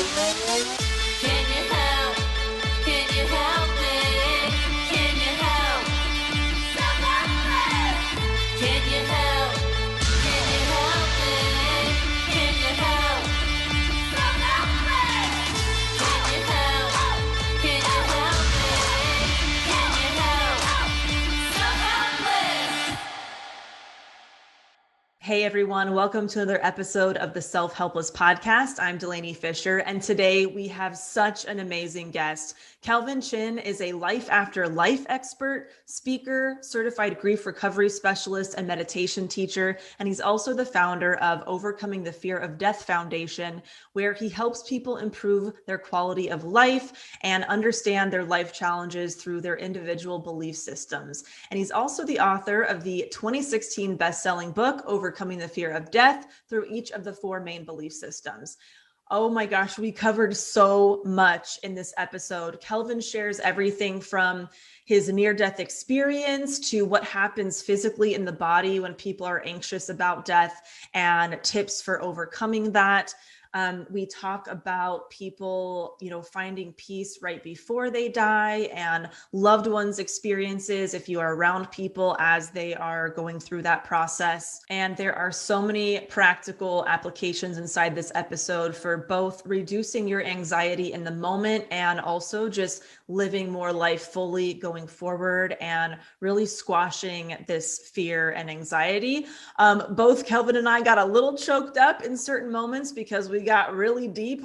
Can you help? Can you help me? Can you help? Self-Helpless! Can you help? Can you help me? Can you help? Self-Helpless! Can you help? Can you help me? Can you help? Self-Helpless! Hey everyone, welcome to another episode of the Self-Helpless podcast. I'm Delanie Fisher, and today we have such an amazing guest. Kelvin Chin is a life after life expert, speaker, certified grief recovery specialist, and meditation teacher. And he's also the founder of Overcoming the Fear of Death Foundation, where he helps people improve their quality of life and understand their life challenges through their individual belief systems. And he's also the author of the 2016 best-selling book, Overcoming the Fear of Death Through Each of the Four Main Belief Systems. Oh my gosh, we covered so much in this episode. Kelvin shares everything from his near-death experience to what happens physically in the body when people are anxious about death and tips for overcoming that. We talk about people, finding peace right before they die and loved ones' experiences if you are around people as they are going through that process. And there are so many practical applications inside this episode for both reducing your anxiety in the moment and also just living more life fully going forward and really squashing this fear and anxiety. Both Kelvin and I got a little choked up in certain moments because we got really deep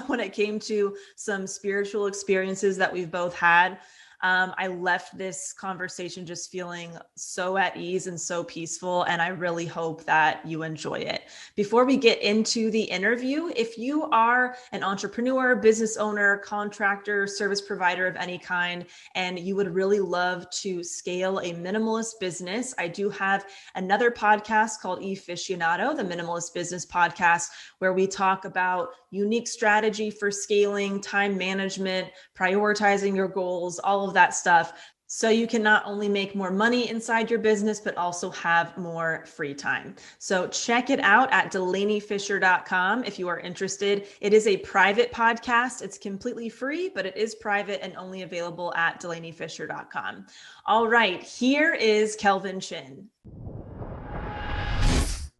when it came to some spiritual experiences that we've both had. I left this conversation just feeling so at ease and so peaceful, and I really hope that you enjoy it. Before we get into the interview, if you are an entrepreneur, business owner, contractor, service provider of any kind, and you would really love to scale a minimalist business, I do have another podcast called Efficionado, the Minimalist Business Podcast, where we talk about unique strategy for scaling, time management, prioritizing your goals, all of that stuff. So you can not only make more money inside your business, but also have more free time. So check it out at DelanieFisher.com if you are interested. It is a private podcast. It's completely free, but it is private and only available at DelanieFisher.com. All right, here is Kelvin Chin.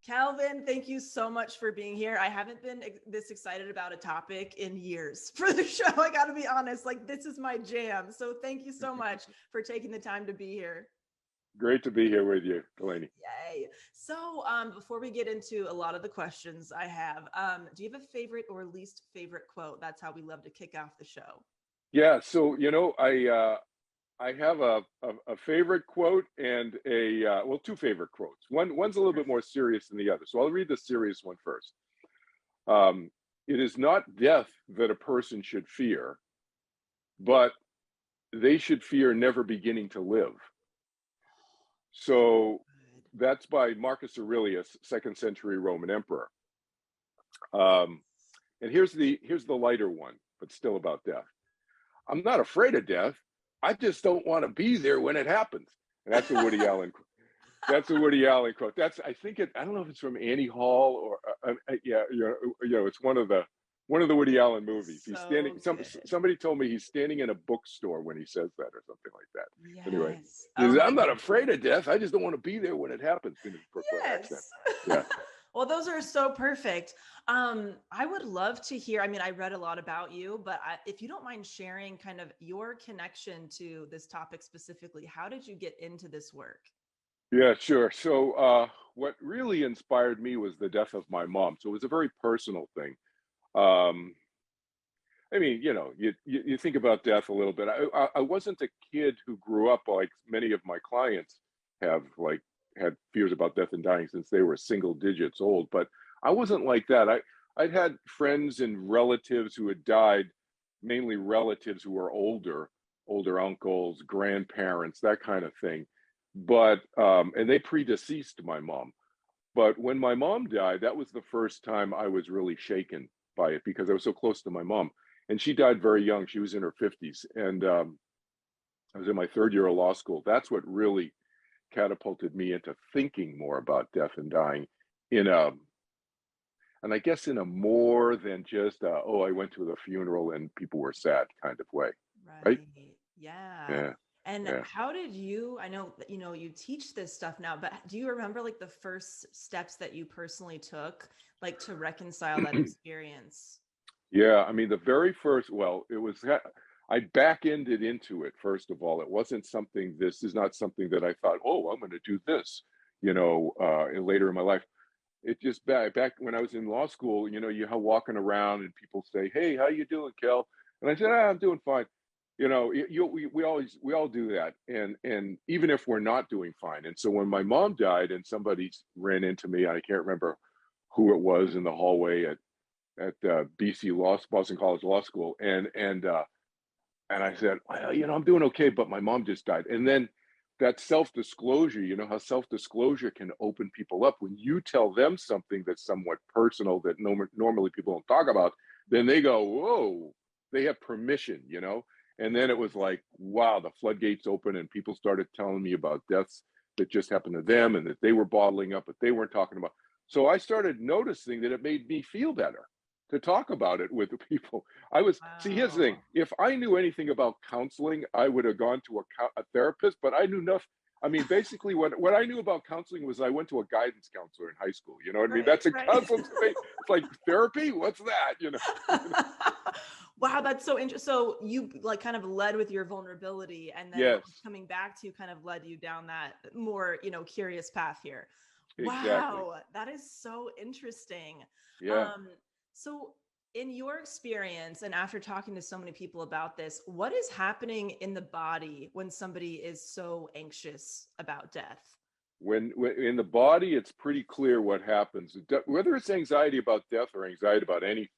Kelvin, thank you so much for being here. I haven't been this excited about a topic in years for the show. I got to be honest, this is my jam. So thank you so much for taking the time to be here. Great to be here with you, Delanie. Yay. So before we get into a lot of the questions I have, do you have a favorite or least favorite quote? That's how we love to kick off the show. Yeah, so I have a favorite quote and two favorite quotes. One's a little bit more serious than the other. So I'll read the serious one first. It is not death that a person should fear, but they should fear never beginning to live. So that's by Marcus Aurelius, 2nd century Roman emperor. And here's the lighter one, but still about death. I'm not afraid of death. I just don't want to be there when it happens. And that's a Woody Allen. That's a Woody Allen quote. I don't know if it's from Annie Hall or it's one of the Woody Allen movies. He's standing. Somebody told me he's standing in a bookstore when he says that or something like that. Yes. Anyway, Oh I'm not afraid of death. I just don't want to be there when it happens. In his Brooklyn accent. Yeah. Well, those are so perfect. I would love to hear, I read a lot about you, but if you don't mind sharing kind of your connection to this topic specifically, how did you get into this work? Yeah, sure. So what really inspired me was the death of my mom. So it was a very personal thing. You think about death a little bit. I wasn't a kid who grew up like many of my clients have, had fears about death and dying since they were single digits old, but I wasn't like that. I'd had friends and relatives who had died, mainly relatives who were older uncles, grandparents, that kind of thing. But, and they predeceased my mom. But when my mom died, that was the first time I was really shaken by it because I was so close to my mom. And she died very young. She was in her 50s. And I was in my third year of law school. That's what really catapulted me into thinking more about death and dying in a and I guess in a more than just oh, I went to the funeral and people were sad kind of way, right? Right. Yeah. Yeah, And yeah. how did you, I know that, you teach this stuff now, but do you remember like the first steps that you personally took, like to reconcile that experience? Yeah, I mean, the very first, well, I back-ended into it, first of all. It wasn't something, this is not something that I thought, oh, I'm going to do this, later in my life. It just back when I was in law school, you walking around and people say, "Hey, how you doing, Kel?" And I said, "I'm doing fine." We all do that, and even if we're not doing fine. And so when my mom died, and somebody ran into me, I can't remember who it was in the hallway at Boston College Law School, and I said, well, I'm doing okay, but my mom just died. And then that self-disclosure, how self-disclosure can open people up. When you tell them something that's somewhat personal that normally people don't talk about, then they go, whoa, they have permission. And then it was like, wow, the floodgates open and people started telling me about deaths that just happened to them and that they were bottling up, but they weren't talking about. So I started noticing that it made me feel better to talk about it with the people. See, here's the thing. Wow. If I knew anything about counseling, I would have gone to a therapist, but I knew nothing. I mean, basically what I knew about counseling was I went to a guidance counselor in high school. You know what I mean? Right, That's a right. counselor to me. It's like therapy. What's that? Wow, that's so interesting. So you like kind of led with your vulnerability, and then what was Yes, coming back to you kind of led you down that more, curious path here. exactly. Wow, that is so interesting. Yeah. Um, so in your experience, and after talking to so many people about this, what is happening in the body when somebody is so anxious about death? When in the body, it's pretty clear what happens. Whether it's anxiety about death or anxiety about anything,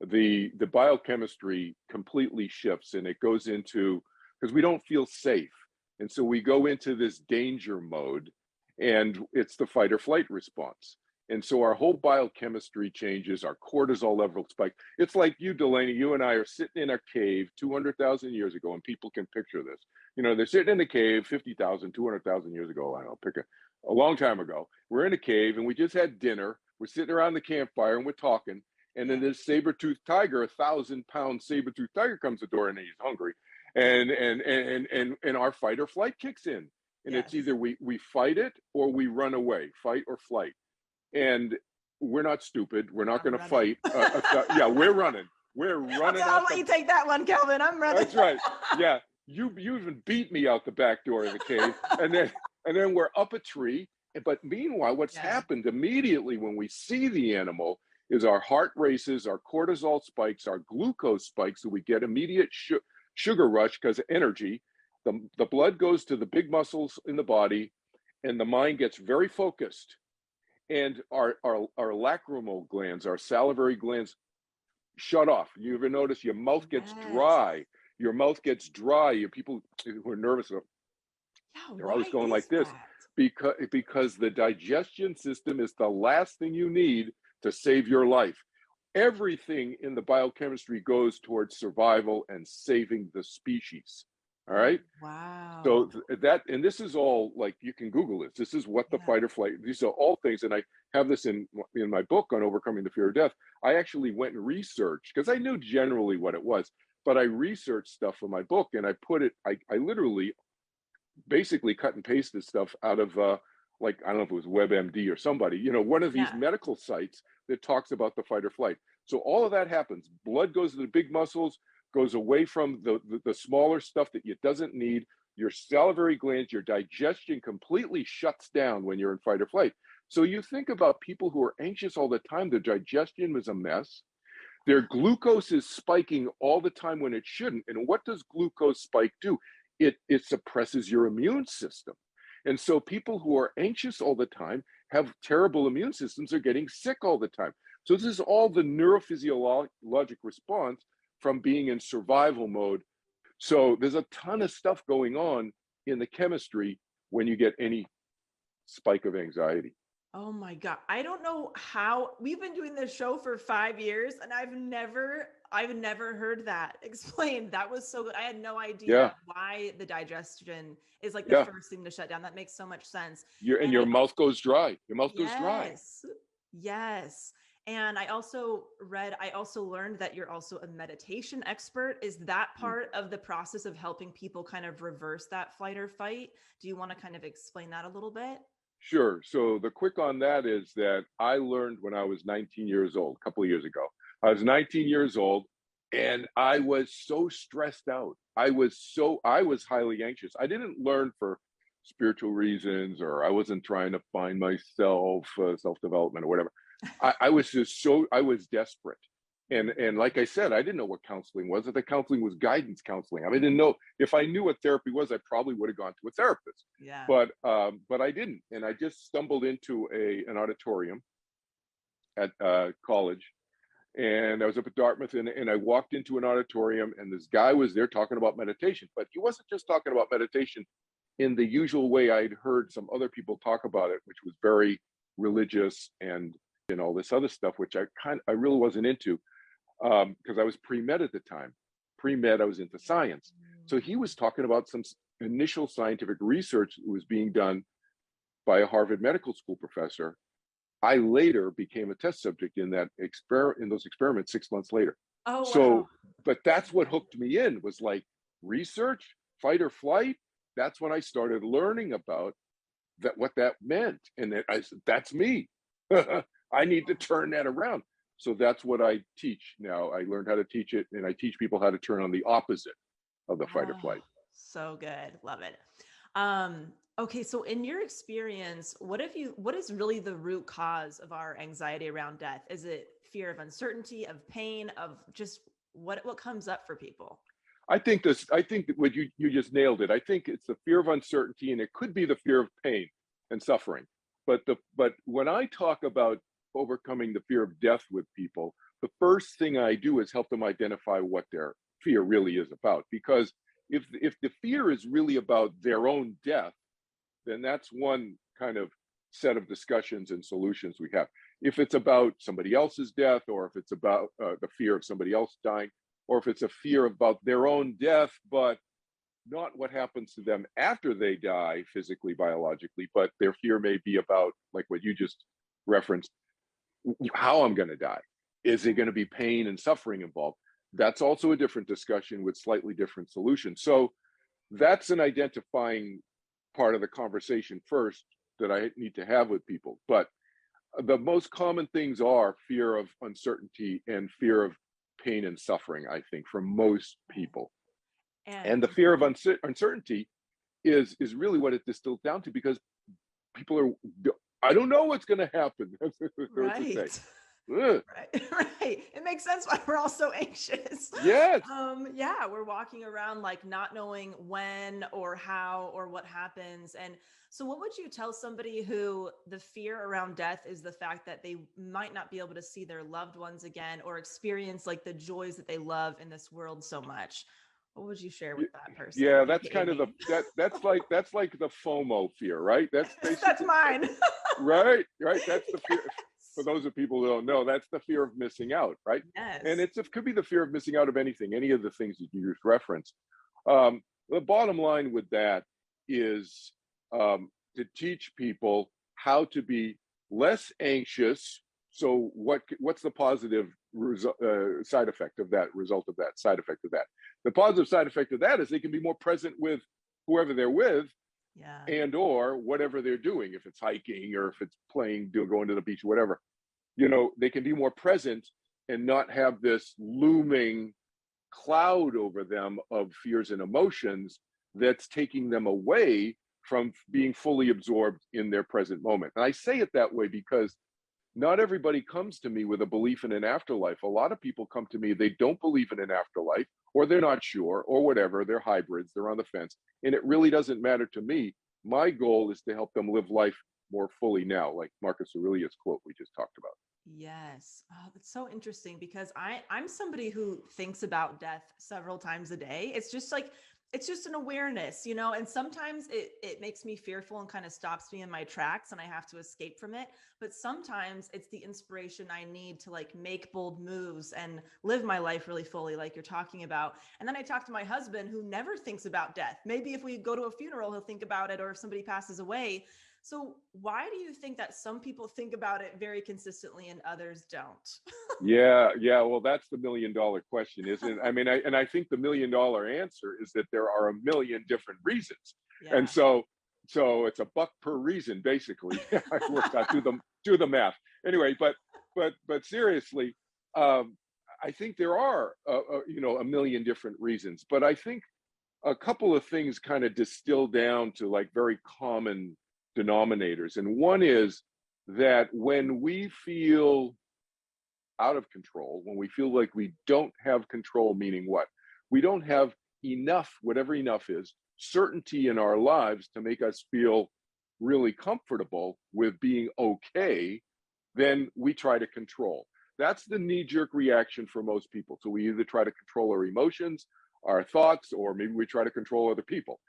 the biochemistry completely shifts, and it goes into, because we don't feel safe, and so we go into this danger mode, and it's the fight or flight response. And so our whole biochemistry changes, our cortisol level spike. It's like you, Delanie, you and I are sitting in a cave 200,000 years ago, and people can picture this. They're sitting in a cave 50,000, 200,000 years ago. I don't know, pick a long time ago. We're in a cave and we just had dinner. We're sitting around the campfire and we're talking. And then Yeah. this saber-toothed tiger, 1,000-pound saber-toothed tiger comes to the door, and he's hungry. And our fight or flight kicks in. And it's Yes. either we fight it or we run away, fight or flight. And we're not stupid. We're not I'm going to running. fight. Yeah, we're running. We're running I'll out let the. you take that one, Kelvin. I'm running. That's right. Yeah, you even beat me out the back door of the cave, and then we're up a tree. But meanwhile, what's Yeah. happened immediately when we see the animal is our heart races, our cortisol spikes, our glucose spikes, so we get immediate sugar rush because of energy. The blood goes to the big muscles in the body, and the mind gets very focused. And our lacrimal glands, our salivary glands, shut off. You ever notice your mouth gets Yes. dry? Your mouth gets dry. People who are nervous, Yeah, they're why always going is like this, that? because the digestion system is the last thing you need to save your life. Everything in the biochemistry goes towards survival and saving the species. All Oh, right. So wow. and this is all, like, you can Google this. This is what the Yeah. fight or flight. These are all things, and I have this in my book on overcoming the fear of death. I actually went and researched because I knew generally what it was, but I researched stuff for my book, and I put it. I literally basically cut and pasted stuff out of like, I don't know if it was WebMD or somebody, one of these Yeah. medical sites that talks about the fight or flight. So all of that happens. Blood goes to the big muscles, goes away from the smaller stuff that it doesn't need. Your salivary glands, your digestion completely shuts down when you're in fight or flight. So you think about people who are anxious all the time, their digestion is a mess. Their glucose is spiking all the time when it shouldn't. And what does glucose spike do? It suppresses your immune system. And so people who are anxious all the time have terrible immune systems, are getting sick all the time. So this is all the neurophysiologic response from being in survival mode. So there's a ton of stuff going on in the chemistry when you get any spike of anxiety. Oh my God. I don't know how we've been doing this show for 5 years and I've never heard that explained. That was so good. I had no Yeah, idea why the digestion is like the yeah. first thing to shut down. That makes so much sense. Your and And your I mouth goes dry. Your mouth goes dry. Yes. Yes. And I also learned that you're also a meditation expert. Is that Mm. part of the process of helping people kind of reverse that flight or fight? Do you want to kind of explain that a little bit? Sure. So the quick on that is that I learned when I was 19 years old, a couple of years ago. I was 19 years old and I was so stressed out. I was highly anxious. I didn't learn for spiritual reasons, or I wasn't trying to find myself, self-development or whatever. I was just I was desperate. And like I said, I didn't know what counseling was. That the counseling was guidance counseling. I didn't know. If I knew what therapy was, I probably would have gone to a therapist, Yeah. but I didn't, and I just stumbled into an auditorium at college, and I was up at Dartmouth, and I walked into an auditorium, and this guy was there talking about meditation, but he wasn't just talking about meditation in the usual way I'd heard some other people talk about it, which was very religious and all this other stuff, which I really wasn't into, because I was pre-med at the time. Pre-med, I was into science. So he was talking about some initial scientific research that was being done by a Harvard Medical School professor. I later became a test subject in those experiments 6 months later. Oh, So, wow. but that's what hooked me in, was like research, fight or flight. That's when I started learning about what that meant. And then I said, that's me. I need to turn that around. So that's what I teach now. I learned how to teach it, and I teach people how to turn on the opposite of the fight or Oh, flight. so good. Love it. Okay, so in your experience, what is really the root cause of our anxiety around death? Is it fear of uncertainty, of pain, of just what comes up for people? I think that what you just nailed it. I think it's the fear of uncertainty, and it could be the fear of pain and suffering. But when I talk about overcoming the fear of death with people, the first thing I do is help them identify what their fear really is about. Because if the fear is really about their own death, then that's one kind of set of discussions and solutions we have. If it's about somebody else's death, or if it's about the fear of somebody else dying, or if it's a fear about their own death, but not what happens to them after they die physically, biologically, but their fear may be about, like what you just referenced, how I'm going to die. Is there going to be pain and suffering involved? That's also a different discussion with slightly different solutions. So that's an identifying part of the conversation first that I need to have with people. But the most common things are fear of uncertainty and fear of pain and suffering, I think, for most people. And And the fear of uncertainty is really what it distills down to, because people I don't know what's going to happen. That's what they say. right. Ugh. Right, right. It makes sense why we're all so anxious. Yes. Yeah, we're walking around like not knowing when or how or what happens. And so what would you tell somebody who the fear around death is the fact that they might not be able to see their loved ones again or experience like the joys that they love in this world so much? What would you share with that person? Yeah, that's AKA kind of me? that's like the FOMO fear, right? That's That's basically mine. right. That's the fear. For Yes. those of people who don't know, that's the fear of missing out, right? And Yes. it could be the fear of missing out of anything, any of the things that you just referenced. The bottom line with that is to teach people how to be less anxious. So what's the positive side effect of that? Result of that side effect of that? The positive side effect of that is they can be more present with whoever they're with, Yeah. and or whatever they're doing. If it's hiking, or if it's going to the beach, whatever, they can be more present and not have this looming cloud over them of fears and emotions that's taking them away from being fully absorbed in their present moment. And I say it that way because not everybody comes to me with a belief in an afterlife. A lot of people come to me, they don't believe in an afterlife, or they're not sure, or whatever. They're hybrids, they're on the fence. And it really doesn't matter to me. My goal is to help them live life more fully now, like Marcus Aurelius' quote we just talked about. Yes. Oh, that's so interesting because I'm somebody who thinks about death several times a day. It's just like it's just an awareness, and sometimes it makes me fearful and kind of stops me in my tracks and I have to escape from it. But sometimes it's the inspiration I need to like make bold moves and live my life really fully, like you're talking about. And then I talk to my husband who never thinks about death. Maybe if we go to a funeral, he'll think about it, or if somebody passes away. So why do you think that some people think about it very consistently and others don't? Yeah. Well, that's the $1,000,000 question, isn't it? I mean, I think the $1,000,000 answer is that there are a million different reasons, Yeah. and so it's a buck per reason, basically. I worked out do the math anyway. But seriously, I think there are a million different reasons. But I think a couple of things kind of distill down to like very common denominators, and one is that when we feel out of control, when we feel like we don't have control, meaning what? We don't have enough, whatever enough is, certainty in our lives to make us feel really comfortable with being okay, then we try to control. That's the knee-jerk reaction for most people. So we either try to control our emotions, our thoughts, or maybe we try to control other people.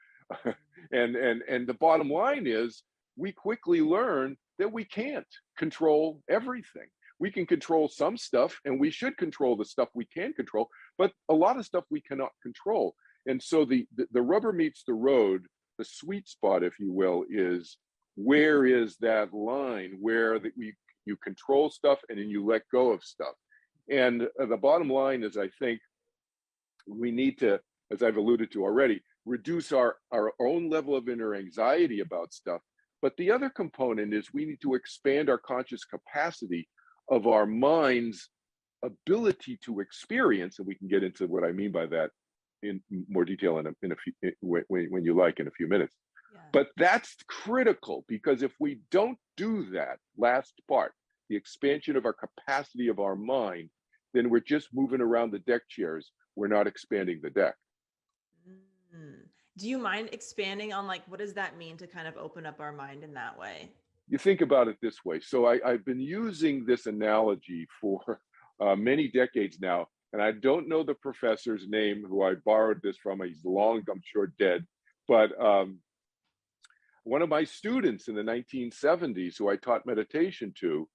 and the bottom line is we quickly learn that we can't control everything. We can control some stuff, and we should control the stuff we can control, but a lot of stuff we cannot control. And so the rubber meets the road, the sweet spot, if you will, is where is that line where you control stuff and then you let go of stuff. And the bottom line is, I think we need to, as I've alluded to already, reduce our own level of inner anxiety about stuff. But the other component is we need to expand our conscious capacity of our mind's ability to experience, and we can get into what I mean by that in more detail in a few, when you like, in a few minutes. Yeah. But that's critical, because if we don't do that last part, the expansion of our capacity of our mind, then we're just moving around the deck chairs. We're not expanding the deck. Do you mind expanding on like, what does that mean to kind of open up our mind in that way? You think about it this way. So I've been using this analogy for many decades now, and I don't know the professor's name who I borrowed this from. He's long, I'm sure, dead. But one of my students in the 1970s, who I taught meditation to,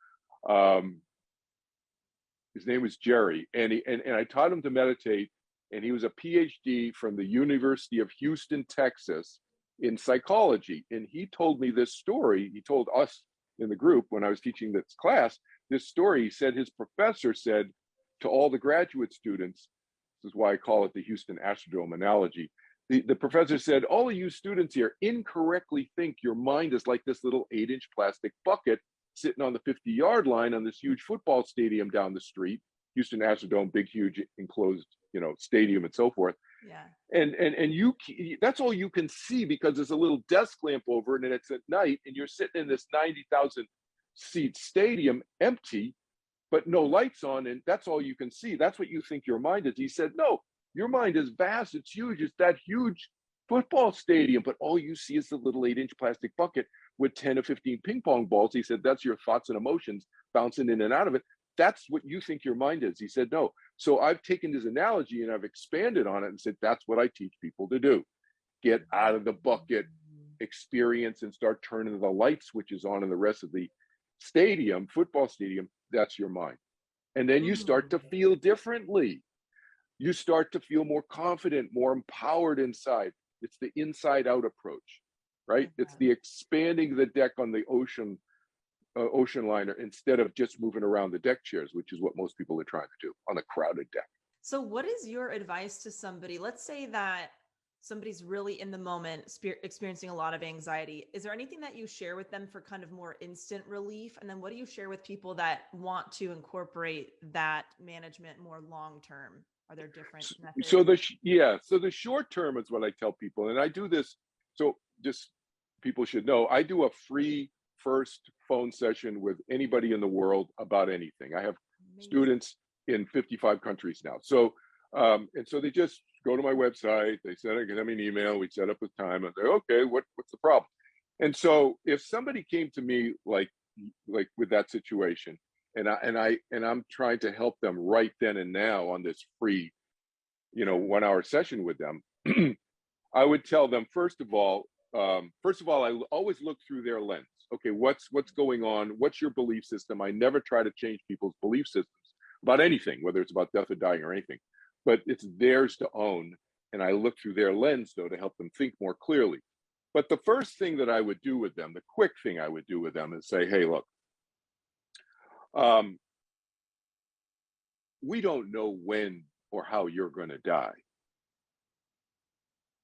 his name was Jerry, and I taught him to meditate, and he was a PhD from the University of Houston, Texas, in psychology. And he told me this story. He told us in the group when I was teaching this class, this story. He said his professor said to all the graduate students, this is why I call it the Houston Astrodome analogy. The professor said, all of you students here incorrectly think your mind is like this little 8-inch plastic bucket sitting on the 50-yard line on this huge football stadium down the street. Houston Astrodome, big, huge enclosed, stadium and so forth. Yeah. And you, that's all you can see, because there's a little desk lamp over it, and it's at night, and you're sitting in this 90,000 seat stadium, empty, but no lights on, and that's all you can see. That's what you think your mind is. He said, no, your mind is vast. It's huge. It's that huge football stadium, but all you see is the little 8-inch plastic bucket with 10 or 15 ping pong balls. He said, that's your thoughts and emotions bouncing in and out of it. That's what you think your mind is. He said, no. So I've taken this analogy and I've expanded on it and said, that's what I teach people to do. Get out of the bucket, experience, and start turning the light switches on in the rest of the stadium, football stadium. That's your mind. And then you start to feel differently. You start to feel more confident, more empowered inside. It's the inside out approach, right? It's the expanding the deck on the ocean liner, instead of just moving around the deck chairs, which is what most people are trying to do on a crowded deck. So what is your advice to somebody? Let's say that somebody's really in the moment, experiencing a lot of anxiety. Is there anything that you share with them for kind of more instant relief? And then what do you share with people that want to incorporate that management more long-term? Are there different methods? So the short term is what I tell people. And I do this, so just people should know, I do a free first phone session with anybody in the world about anything. I have students in 55 countries now. So, and so they just go to my website, they send me an email, we set up a time, and say, okay, what's the problem? And so if somebody came to me like with that situation, and I'm trying to help them right then and now on this free, 1 hour session with them, I would tell them, first of all, I always look through their lens. Okay, what's going on? What's your belief system? I never try to change people's belief systems about anything, whether it's about death or dying or anything, but it's theirs to own. And I look through their lens, though, to help them think more clearly. But the first thing that I would do with them, the quick thing I would do with them is say, hey, look, we don't know when or how you're going to die,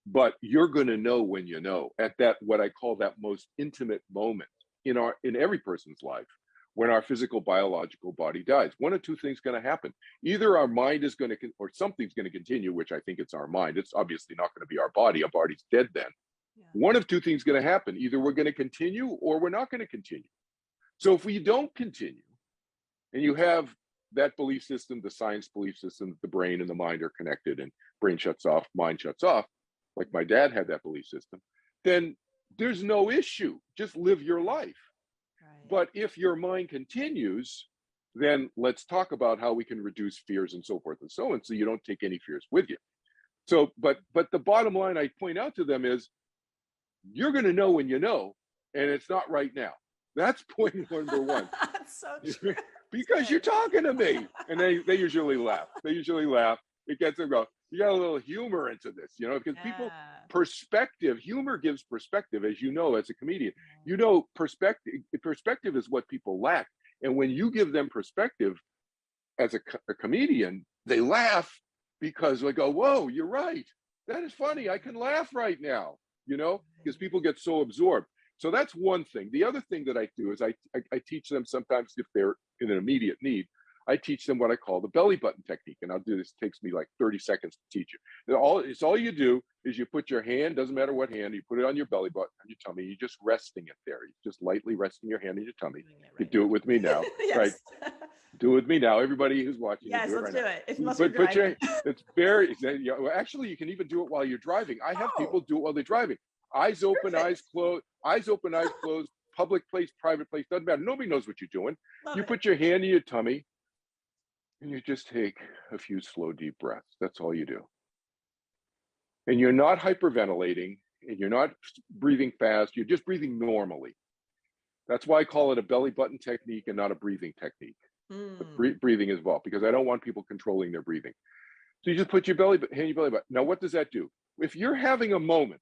but you're going to know when you know, at that, what I call that most intimate moment in every person's life, when our physical biological body dies. One of two things going to happen. Either our mind is going to, or something's going to continue, which I think it's our mind. It's obviously not going to be our body. Our body's dead then. Yeah. One of two things going to happen. Either we're going to continue or we're not going to continue. So if we don't continue, and you have that belief system, the science belief system, the brain and the mind are connected, and brain shuts off, mind shuts off, like my dad had that belief system, then there's no issue. Just live your life. Right. But if your mind continues, then let's talk about how we can reduce fears and so forth and so on, so you don't take any fears with you. So, but the bottom line I point out to them is, you're going to know when you know, and it's not right now. That's point number one. That's so true. Because you're talking to me. And they usually laugh. They usually laugh. It gets them go, you got a little humor into this, you know, because people, perspective, humor gives perspective, as you know, as a comedian. You know, perspective is what people lack. And when you give them perspective as a comedian, they laugh because they go, whoa, you're right. That is funny. I can laugh right now, you know, because people get so absorbed. So that's one thing. The other thing that I do is I teach them sometimes, if they're in an immediate need, I teach them what I call the belly button technique. And I'll do this, it takes me like 30 seconds to teach you. All you do is you put your hand, doesn't matter what hand, you put it on your belly button, on your tummy, you're just resting it there. You're just lightly resting your hand on your tummy. You do it with me now, Yes. right? Do it with me now. Everybody who's watching. Yes, do it let's right do now. it. It must be driving. It's very, well, actually, you can even do it while you're driving. I have people do it while they're driving. Eyes open, eyes closed, eyes open, eyes closed, public place, private place, doesn't matter. Nobody knows what you're doing. Love You it. put your hand in your tummy and you just take a few slow, deep breaths. That's all you do. And you're not hyperventilating and you're not breathing fast. You're just breathing normally. That's why I call it a belly button technique and not a breathing technique. The breathing is involved because I don't want people controlling their breathing. So you just put your hand in your belly button. Now, what does that do? If you're having a moment,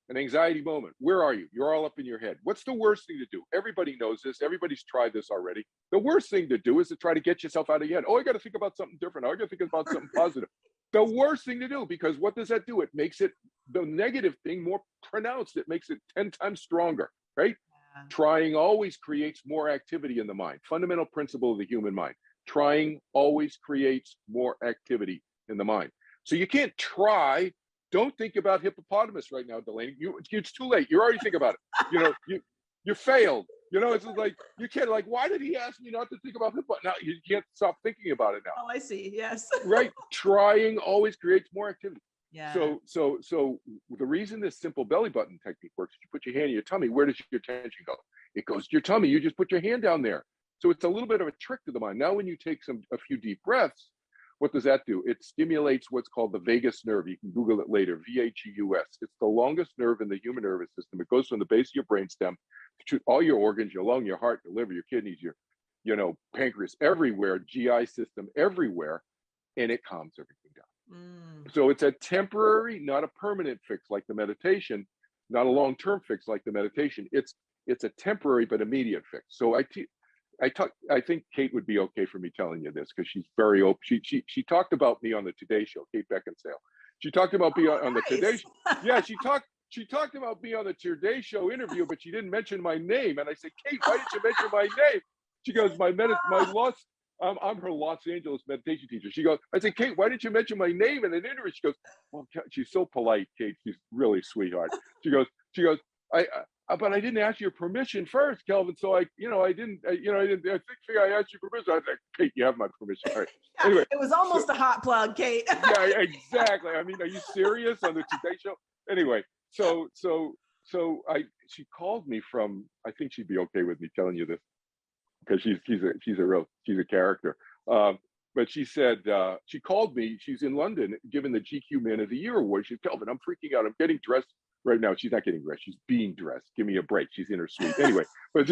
an anxiety moment, where are you? You're all up in your head. What's the worst thing to do? Everybody knows this. Everybody's tried this already. The worst thing to do is to try to get yourself out of your head. Oh, I got to think about something different. Oh, I got to think about something positive. The worst thing to do, because what does that do? It makes it, the negative thing, more pronounced. It makes it 10 times stronger, right? Yeah. Trying always creates more activity in the mind. Fundamental principle of the human mind. Trying always creates more activity in the mind. So you can't try. Don't think about hippopotamus right now, Delanie. It's too late. You already think about it. You know, you failed. You know, it's like, you can't, like, why did he ask me not to think about hippopotamus? Now you can't stop thinking about it now. Oh, I see. Yes. Right. Trying always creates more activity. Yeah. So the reason this simple belly button technique works is you put your hand in your tummy. Where does your attention go? It goes to your tummy. You just put your hand down there. So it's a little bit of a trick to the mind. Now, when you take a few deep breaths, what does that do? It stimulates what's called the vagus nerve. You can Google it later, VAGUS. It's the longest nerve in the human nervous system. It goes from the base of your brainstem to all your organs, your lung, your heart, your liver, your kidneys, your, pancreas, everywhere, GI system, everywhere, and it calms everything down. So it's a temporary, not a permanent fix like the meditation, not a long-term fix like the meditation. It's a temporary but immediate fix. So I think Kate would be okay for me telling you this because she's very open. She talked about me on the Today Show, Kate Beckinsale. She talked about me on the Today Show. Yeah, she talked about me on the Today Show interview, but she didn't mention my name. And I said, Kate, why didn't you mention my name? She goes, I'm her Los Angeles meditation teacher. She goes, I said, Kate, why didn't you mention my name in an interview? She goes, well, she's so polite, Kate. She's really sweetheart. She goes, but I didn't ask your permission first, Kelvin. So I didn't think I asked you permission. I was like, Kate, you have my permission. All right. Anyway, it was almost a hot plug, Kate. Yeah, exactly. I mean, are you serious on the Today Show? Anyway, she called me from, I think she'd be okay with me telling you this because she's a character. But she said, she called me, she's in London, given the GQ Man of the Year award. She said, Kelvin, I'm freaking out. I'm getting dressed. Right now, she's not getting dressed. She's being dressed. Give me a break. She's in her suite. Anyway, but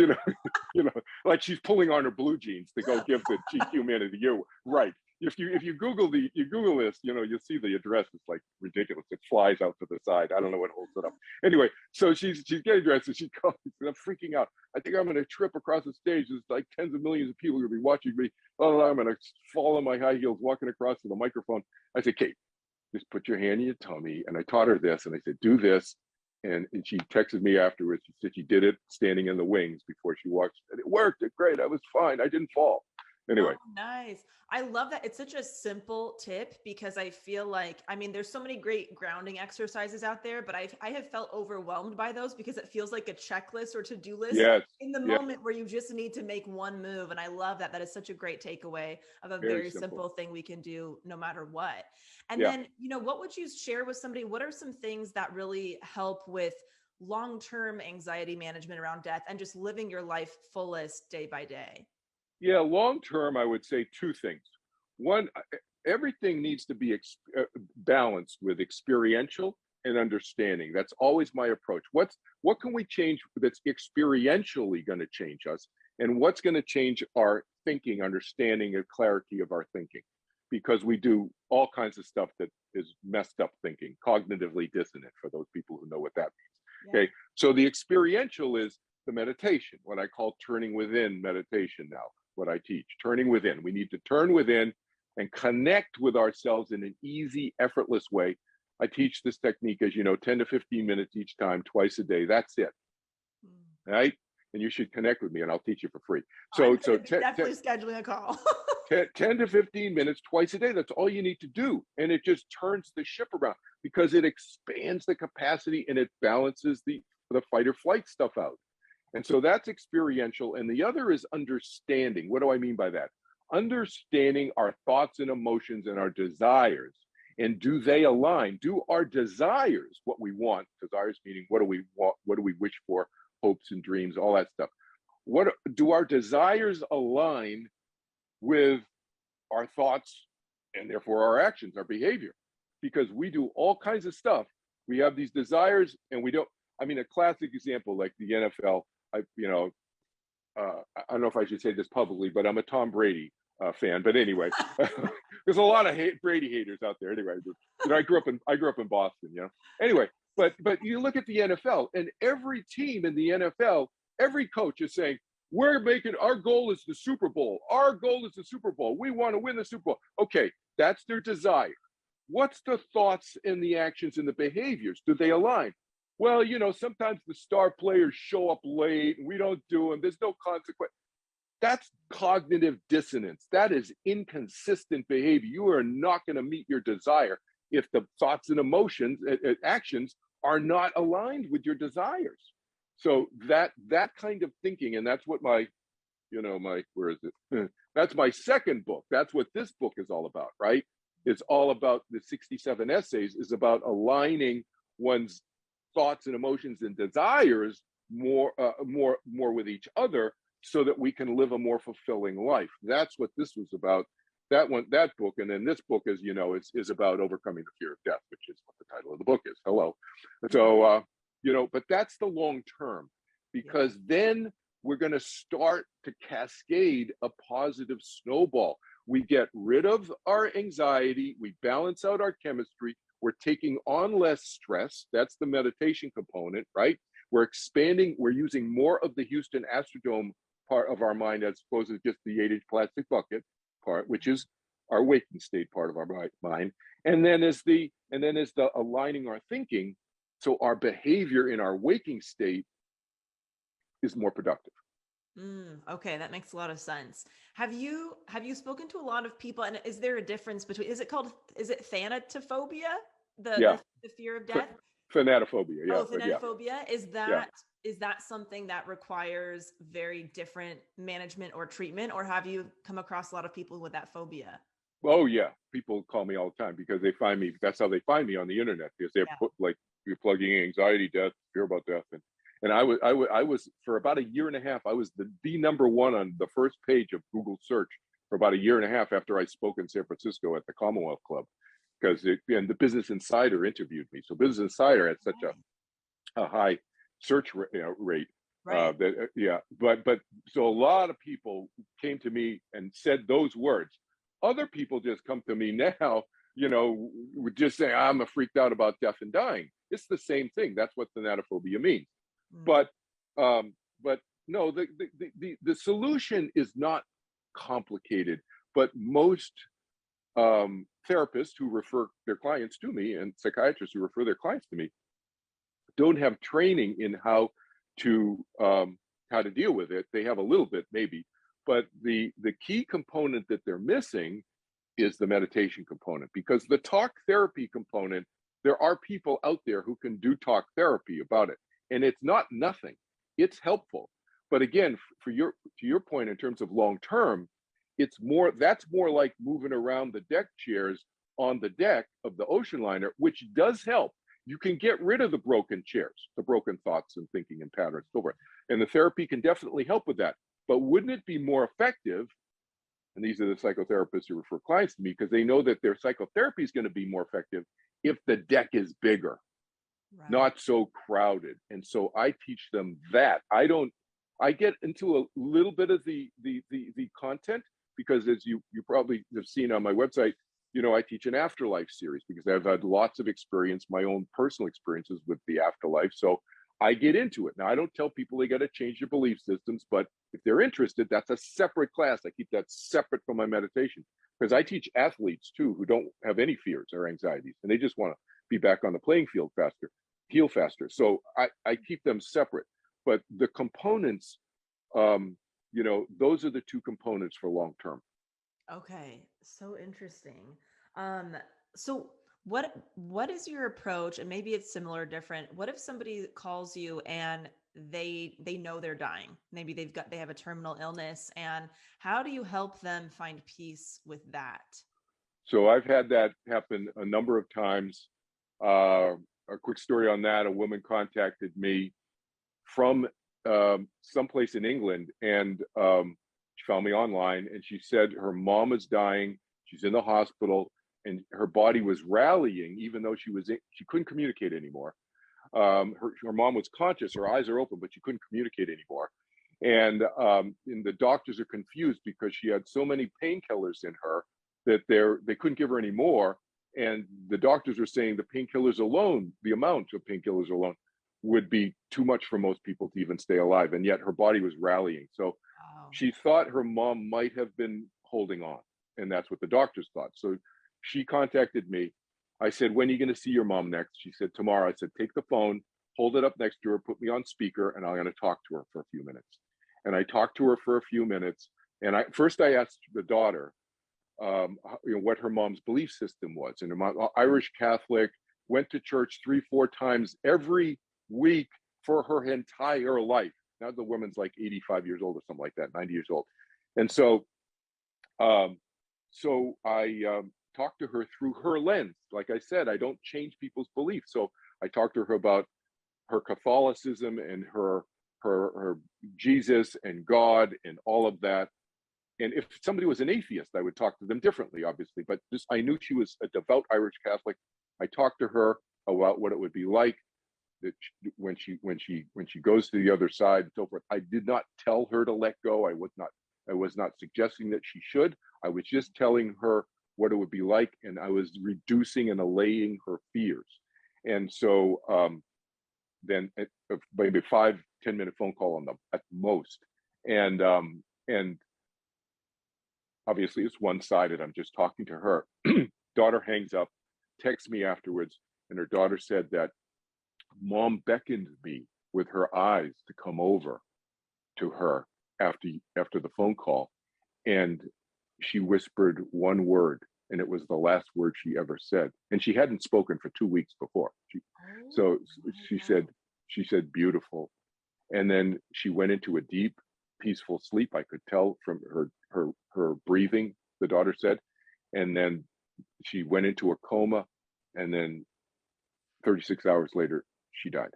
like she's pulling on her blue jeans to go give the GQ Man of the Year. Right. if you Google this, you'll see the address. It's like ridiculous. It flies out to the side. I don't know what holds it up. Anyway, so she's getting dressed and she calls me. I'm freaking out. I think I'm going to trip across the stage. There's like tens of millions of people going to be watching me. Oh, I'm going to fall on my high heels walking across to the microphone. I said, Kate, just put your hand in your tummy. And I taught her this, and I said, do this. And she texted me afterwards. She said she did it standing in the wings before she walked. And it worked. It great. I was fine. I didn't fall. Anyway. Oh, nice. I love that. It's such a simple tip because I feel like, I mean, there's so many great grounding exercises out there, but I have felt overwhelmed by those because it feels like a checklist or to-do list in the moment where you just need to make one move. And I love that. That is such a great takeaway of a very simple thing we can do no matter what. And then, what would you share with somebody? What are some things that really help with long-term anxiety management around death and just living your life fullest day by day? Yeah, long term, I would say two things. One, everything needs to be balanced with experiential and understanding. That's always my approach. What can we change that's experientially going to change us, and what's going to change our thinking, understanding, and clarity of our thinking? Because we do all kinds of stuff that is messed up thinking, cognitively dissonant, for those people who know what that means. Yeah. Okay, so the experiential is the meditation, what I call turning within meditation now. What I teach, turning within. We need to turn within and connect with ourselves in an easy, effortless way. I teach this technique, as you know, 10 to 15 minutes each time, twice a day. That's it. Right? And you should connect with me and I'll teach you for free. So definitely scheduling a call. 10 to 15 minutes twice a day. That's all you need to do. And it just turns the ship around because it expands the capacity and it balances the fight or flight stuff out. And so that's experiential. And the other is understanding. What do I mean by that? Understanding our thoughts and emotions and our desires. And do they align? Do our desires what we want? Desires meaning what do we want? What do we wish for? Hopes and dreams, all that stuff. What do our desires align with our thoughts and therefore our actions, our behavior? Because we do all kinds of stuff. We have these desires and we don't. I mean, a classic example like the NFL. I don't know if I should say this publicly, but I'm a Tom Brady fan. But anyway, there's a lot of Brady haters out there. Anyway, I grew up in Boston. Anyway, but you look at the NFL, and every team in the NFL, every coach is saying, our goal is the Super Bowl. Our goal is the Super Bowl. We want to win the Super Bowl. Okay, that's their desire. What's the thoughts and the actions and the behaviors? Do they align? Well, sometimes the star players show up late and we don't do them. There's no consequence. That's cognitive dissonance. That is inconsistent behavior. You are not going to meet your desire if the thoughts and emotions, actions are not aligned with your desires. So that kind of thinking, and that's what where is it? That's my second book. That's what this book is all about, right? It's all about the 67 essays is about aligning one's thoughts and emotions and desires more with each other so that we can live a more fulfilling life. That's what this was about. That book, and then this book, as you know, is about overcoming the fear of death, which is what the title of the book is. Hello. So but that's the long term, because then we're going to start to cascade a positive snowball. We get rid of our anxiety, we balance out our chemistry, we're taking on less stress. That's the meditation component, right? We're expanding, we're using more of the Houston Astrodome part of our mind as opposed to just the 8-inch plastic bucket part, which is our waking state part of our mind. And then is the aligning our thinking, so our behavior in our waking state is more productive. Okay, that makes a lot of sense. Have you spoken to a lot of people, and is there a difference between, is it Thanatophobia? The fear of death? Thanatophobia, yeah. Oh, Thanatophobia. Is that something that requires very different management or treatment, or have you come across a lot of people with that phobia? Oh yeah, people call me all the time because they find me. That's how they find me on the internet, because they're you're plugging in anxiety, death, fear about death, and I was for about a year and a half. I was the number one on the first page of Google search for about a year and a half after I spoke in San Francisco at the Commonwealth Club, because the Business Insider interviewed me. So Business Insider had such a high search rate. Right. But so a lot of people came to me and said those words. Other people just come to me now, would just say, I'm freaked out about death and dying. It's the same thing. That's what thanatophobia means. Mm. But but no, the solution is not complicated. But most therapists who refer their clients to me and psychiatrists who refer their clients to me don't have training in how to deal with it. They have a little bit maybe, but the key component that they're missing is the meditation component, because the talk therapy component, there are people out there who can do talk therapy about it, and it's not nothing. It's helpful. But again, to your point in terms of long term, that's more like moving around the deck chairs on the deck of the ocean liner, which does help. You can get rid of the broken chairs, the broken thoughts and thinking and patterns, so forth. And the therapy can definitely help with that. But wouldn't it be more effective? And these are the psychotherapists who refer clients to me, because they know that their psychotherapy is going to be more effective if the deck is bigger, Right. not so crowded. And so I teach them that. I get into a little bit of the content, because as you probably have seen on my website, I teach an afterlife series because I've had lots of experience, my own personal experiences with the afterlife. So I get into it. Now, I don't tell people they got to change their belief systems, but if they're interested, that's a separate class. I keep that separate from my meditation, because I teach athletes too who don't have any fears or anxieties, and they just want to be back on the playing field faster, heal faster. So I keep them separate. But the components, those are the two components for long term. Okay, so interesting. So what is your approach? And maybe it's similar or different. What if somebody calls you and they know they're dying? Maybe they have a terminal illness, and how do you help them find peace with that? So I've had that happen a number of times. A quick story on that: a woman contacted me from someplace in England, and she found me online, and she said her mom is dying. She's in the hospital, and her body was rallying, even though she couldn't communicate anymore. Her mom was conscious; her eyes are open, but she couldn't communicate anymore. And the doctors are confused because she had so many painkillers in her that they couldn't give her any more. And the doctors are saying the painkillers alone, the amount of painkillers alone, would be too much for most people to even stay alive. And yet her body was rallying. So Wow. she thought her mom might have been holding on. And that's what the doctors thought. So she contacted me. I said, when are you going to see your mom next? She said, tomorrow. I said, take the phone, hold it up next to her, put me on speaker, and I'm going to talk to her for a few minutes. And I talked to her for a few minutes. And first I asked the daughter, what her mom's belief system was. And her mom, Irish Catholic, went to church 3-4 times every week for her entire life. Now the woman's like 85 years old or something like that, 90 years old. And so I talked to her through her lens. Like I said, I don't change people's beliefs. So I talked to her about her Catholicism and her Jesus and God and all of that. And if somebody was an atheist, I would talk to them differently, obviously. But I knew she was a devout Irish Catholic. I talked to her about what it would be like that when she goes to the other side and so forth. I did not tell her to let go. I was not suggesting that she should. I was just telling her what it would be like, and I was reducing and allaying her fears. And so then maybe 5-10 minute phone call on them at most, and obviously it's one-sided. I'm just talking to her. Daughter hangs up, texts me afterwards, and her daughter said that mom beckoned me with her eyes to come over to her after the phone call, and she whispered one word, and it was the last word she ever said, and she hadn't spoken for 2 weeks before. She said beautiful, and then she went into a deep, peaceful sleep. I could tell from her breathing, the daughter said, and then she went into a coma, and then 36 hours later she died.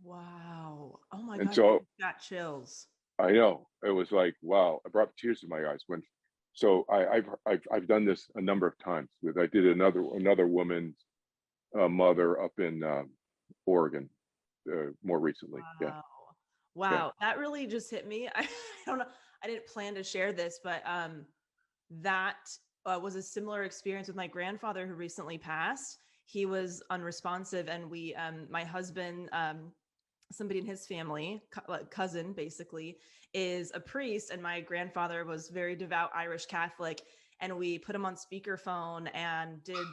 Wow. Oh my And God. so I got chills. I know, it was like, wow, I brought tears to my eyes when. So I've done this a number of times I did another woman's mother up in Oregon more recently. Yeah. Wow. Wow. That really just hit me. I don't know. I didn't plan to share this, but that was a similar experience with my grandfather who recently passed. He was unresponsive, and we, my husband, somebody in his family, cousin basically, is a priest, and my grandfather was very devout Irish Catholic, and we put him on speakerphone and did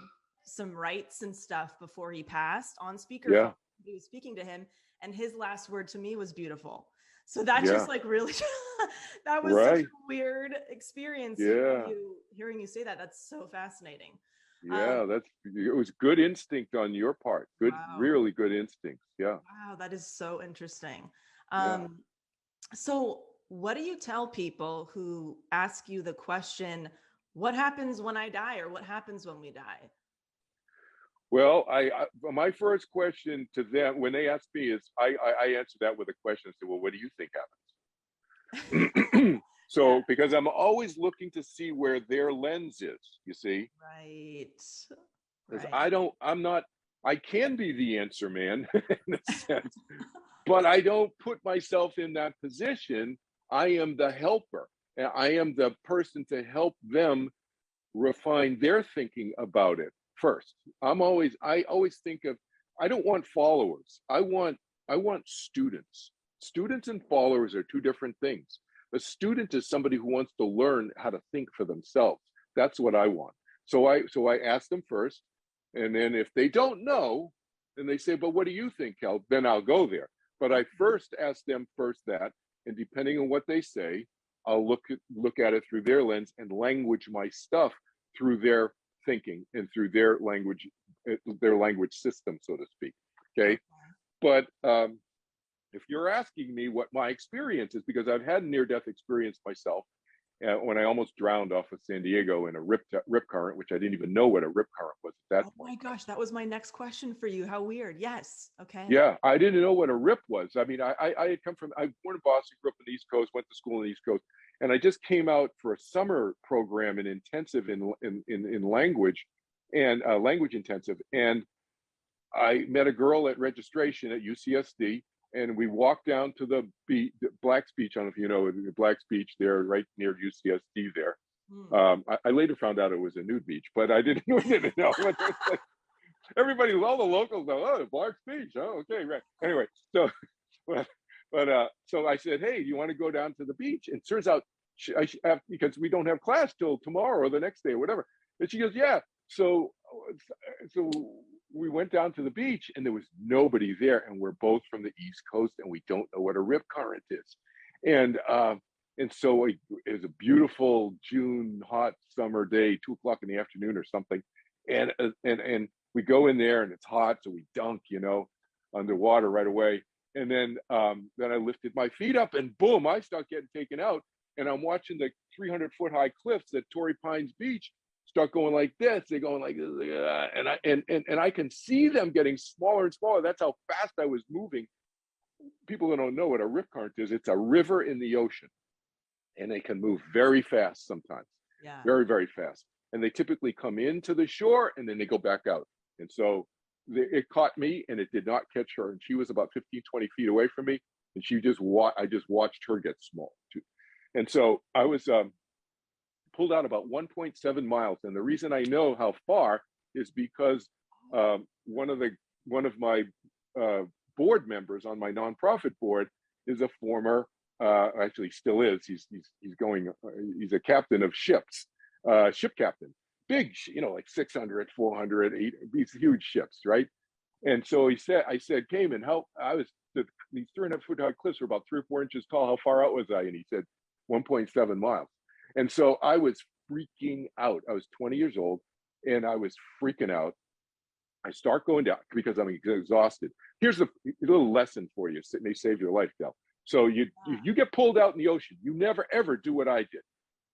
some rites and stuff before he passed on speakerphone. Yeah. He was speaking to him, and his last word to me was beautiful. So that Yeah. just like really, that was such Right. a weird experience. Yeah. Hearing you say that, that's so fascinating. Yeah, it was good instinct on your part. Good, Wow. really good instincts. Yeah. Wow, that is so interesting. Yeah. So what do you tell people who ask you the question, what happens when I die, or what happens when we die? Well, my first question to them when they ask me is I answer that with a question. I say, well, what do you think happens? So, Yeah. because I'm always looking to see where their lens is, you see, Right. because Right. I can be the answer man in a sense, but I don't put myself in that position. I am the helper, and I am the person to help them refine their thinking about it first. I always think of, I don't want followers. I want students. Students and followers are two different things. A student is somebody who wants to learn how to think for themselves. That's what I want. So I ask them first, and then if they don't know, then they say, but what do you think, Kel? Then I'll go there. But I first ask them first that, and depending on what they say, I'll look at it through their lens and language my stuff through their thinking and through their language system, so to speak. Okay. But if you're asking me what my experience is, because I've had near-death experience myself, when I almost drowned off of San Diego in a rip current, which I didn't even know what a rip current was at that point. Oh my gosh, that was my next question for you. How weird. Yes. Okay. Yeah, I didn't know what a rip was. I mean, I had come from, I was born in Boston, grew up on the East Coast, went to school on the East Coast, and I just came out for a summer program in intensive in language and language intensive, and I met a girl at registration at UCSD, and we walked down to the beach, Black's Beach. I don't know if you know Black's Beach there, right near UCSD there. I later found out it was a nude beach, but I didn't know. Like, everybody, all the locals know, oh, Black's Beach. Oh, okay, right. Anyway, so, so I said, hey, do you want to go down to the beach? And it turns out, because we don't have class till tomorrow or the next day or whatever. And she goes, yeah. So we went down to the beach, and there was nobody there, and we're both from the East Coast, and we don't know what a rip current is. And so it was a beautiful June hot summer day, 2:00 in the afternoon or something, and we go in there, and it's hot, so we dunk, underwater right away. And then I lifted my feet up, and boom, I start getting taken out, and I'm watching the 300-foot high cliffs at Torrey Pines Beach start going like this. They're going like this, and I can see them getting smaller and smaller. That's how fast I was moving. People who don't know what a rip current is, it's a river in the ocean, and they can move very fast sometimes. Yeah. Very, very fast. And they typically come into the shore, and then they go back out. And so it caught me, and it did not catch her. And she was about 15, 20 feet away from me, and I just watched her get small too. And so I was pulled out about 1.7 miles. And the reason I know how far is because one of my board members on my nonprofit board is a former, actually still is. He's a captain of ships, ship captain, big, like 600, 400, these huge ships, right? And so I said, Cayman, these 300-foot high cliffs were about 3 or 4 inches tall. How far out was I? And he said 1.7 miles. And so I was freaking out. I was 20 years old, and I was freaking out. I start going down because I'm exhausted. Here's a little lesson for you. It may save your life, Del. So you get pulled out in the ocean. You never, ever do what I did.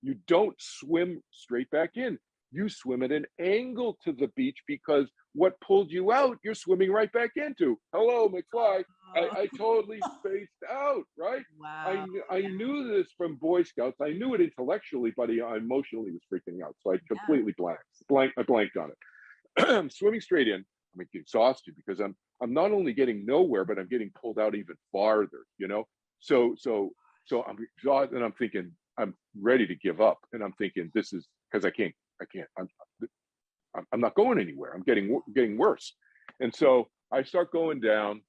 You don't swim straight back in. You swim at an angle to the beach, because what pulled you out, you're swimming right back into. Hello, McFly. I totally spaced out, right? Wow. I knew this from Boy Scouts. I knew it intellectually, but I emotionally was freaking out. So I completely I blanked on it. I'm swimming straight in. I'm exhausted because I'm not only getting nowhere, but I'm getting pulled out even farther, So I'm exhausted, and I'm thinking, I'm ready to give up. And I'm thinking, this is because I can't, I'm not going anywhere. I'm getting worse. And so I start going down.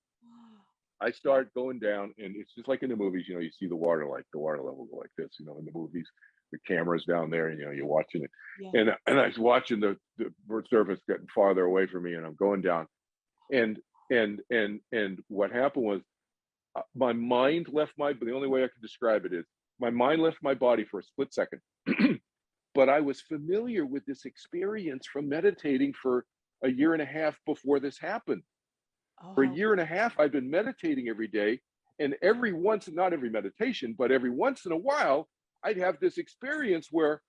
And it's just like in the movies, you see the water level go like this, in the movies, the camera's down there, and you're watching it. Yeah. And I was watching the bird surface getting farther away from me, and I'm going down. And what happened was my mind left but the only way I can describe it is my mind left my body for a split second. But I was familiar with this experience from meditating for a year and a half before this happened. For a year and a half, I've been meditating every day, and not every meditation, but every once in a while, I'd have this experience where,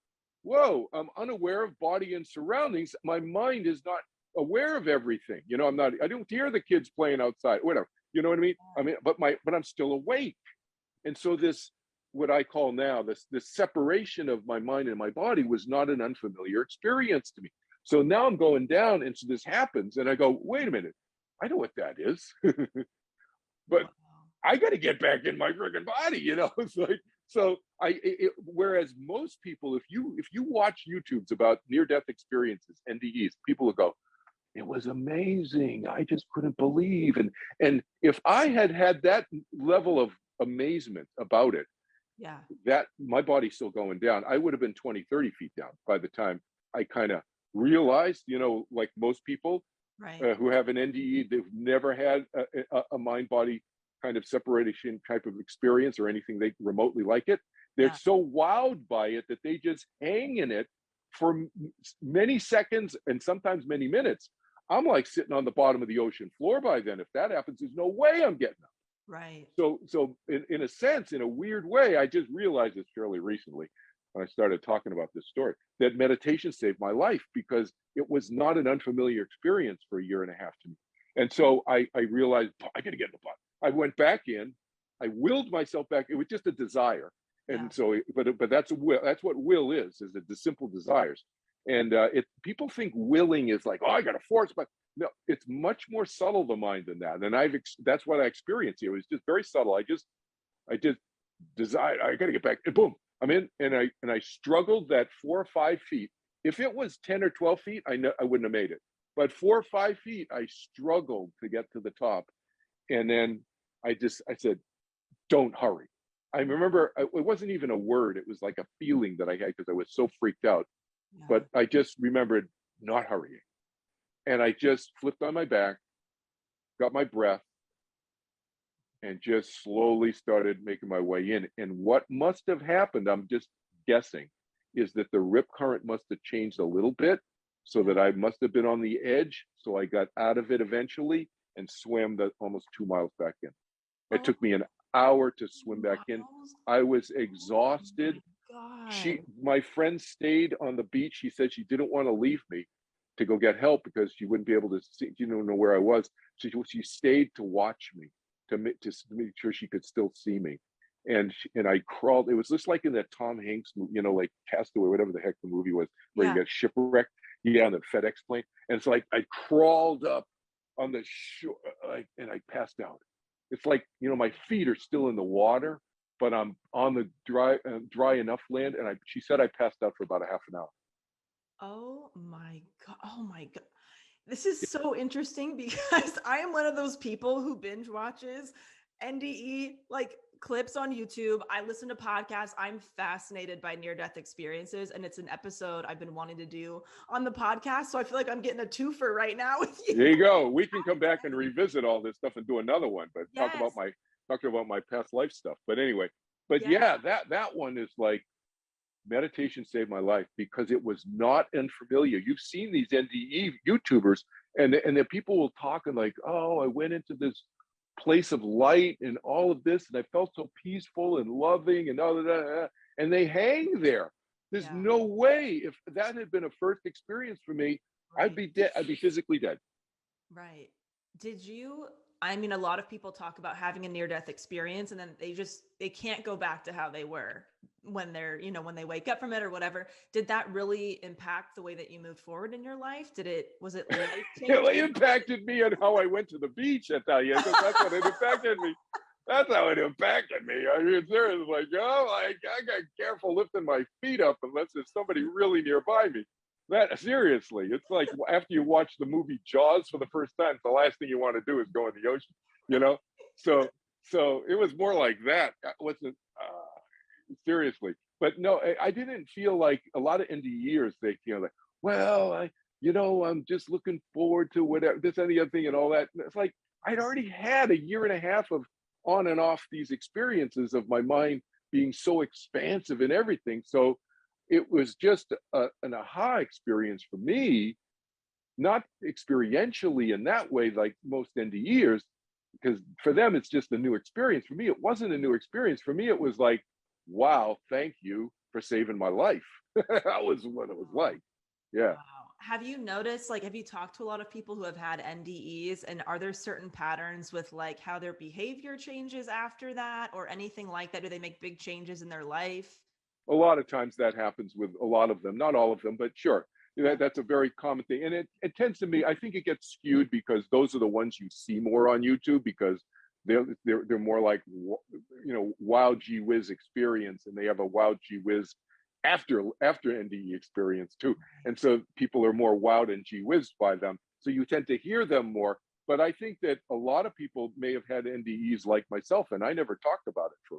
whoa, I'm unaware of body and surroundings. My mind is not aware of everything. I don't hear the kids playing outside, whatever. You know what I mean? But I'm still awake. And so this, what I call now, this separation of my mind and my body was not an unfamiliar experience to me. So now I'm going down, and so this happens, and I go, wait a minute. I know what that is, but I got to get back in my friggin' body, It's like, so whereas most people, if you watch YouTubes about near-death experiences, NDEs, people will go, it was amazing. I just couldn't believe. And if I had that level of amazement about it, that my body's still going down, I would have been 20, 30 feet down by the time I kind of realized, like most people, right. Who have an NDE, they've never had a mind-body kind of separation type of experience or anything they remotely like it. They're so wowed by it that they just hang in it for many seconds and sometimes many minutes. I'm like sitting on the bottom of the ocean floor by then. If that happens, there's no way I'm getting up. Right. So in a sense, in a weird way, I just realized this fairly recently when I started talking about this story, that meditation saved my life because it was not an unfamiliar experience for a year and a half to me. And so I realized, I got to get in the pot. I went back in, I willed myself back. It was just a desire. And so, but that's what will is the simple desires. And people think willing is like, oh, I got to force, but no, it's much more subtle the mind than that. And that's what I experienced here. It was just very subtle. I just desired, I got to get back, and boom, I'm in. And I struggled that 4 or 5 feet. If it was 10 or 12 feet, I wouldn't have made it. But 4 or 5 feet, I struggled to get to the top. And then I said, don't hurry. I remember it wasn't even a word. It was like a feeling that I had because I was so freaked out. Yeah. But I just remembered not hurrying. And I just flipped on my back, got my breath, and just slowly started making my way in. And what must have happened, I'm just guessing, is that the rip current must have changed a little bit so that I must have been on the edge. So I got out of it eventually and swam almost 2 miles back in. It took me an hour to swim back in. I was exhausted. My friend stayed on the beach. She said she didn't want to leave me to go get help because she wouldn't be able to see, she didn't know where I was. So she stayed to watch me to make sure she could still see me. And I crawled. It was just like in that Tom Hanks movie, like Castaway, whatever the heck the movie was, where you got shipwrecked. Yeah, on the FedEx plane. And so I crawled up on the shore, and I passed out. It's like, my feet are still in the water, but I'm on the dry enough land. And she said I passed out for about a half an hour. Oh my God. Oh my God. This is so interesting because I am one of those people who binge watches NDE clips on YouTube. I listen to podcasts. I'm fascinated by near-death experiences, and it's an episode I've been wanting to do on the podcast. So I feel like I'm getting a twofer right now with you. There you go. We can come back and revisit all this stuff and do another one, but talk about my past life stuff. But anyway, that one is like meditation saved my life because it was not unfamiliar. You've seen these NDE YouTubers, and the people will talk and like, oh, I went into this place of light and all of this, and I felt so peaceful and loving and all of that, and they hang there. There's no way, if that had been a first experience for me, I'd be dead. I'd be physically dead. Right. A lot of people talk about having a near-death experience and then they can't go back to how they were when they're, when they wake up from it or whatever. Did that really impact the way that you moved forward in your life? Was it life-changing? It impacted me on how I went to the beach, I tell you, because that's what it impacted me. that's how it impacted me. I mean, seriously, like, oh, I got careful lifting my feet up unless there's somebody really nearby me. That seriously, it's like after you watch the movie Jaws for the first time, the last thing you want to do is go in the ocean, you know. So, so it was more like that. It wasn't seriously, but no, I didn't feel like a lot of NDEers. They feel like, well, I'm just looking forward to whatever this and the other thing and all that. And it's like I'd already had a year and a half of on and off these experiences of my mind being so expansive and everything. So it was just an aha experience for me, not experientially in that way, like most NDEers, because for them it's just a new experience. For me, it wasn't a new experience. For me, it was like, wow, thank you for saving my life. That was what it was like. Yeah. Wow. Have you noticed, like, have you talked to a lot of people who have had NDEs, and are there certain patterns with like how their behavior changes after that or anything like that? Do they make big changes in their life? A lot of times that happens with a lot of them, not all of them, but sure. That's a very common thing. And it tends to me, I think it gets skewed because those are the ones you see more on YouTube because they're more like, wow gee whiz experience, and they have a wow gee whiz after NDE experience too. And so people are more wowed and gee whiz by them. So you tend to hear them more. But I think that a lot of people may have had NDEs like myself, and I never talked about it for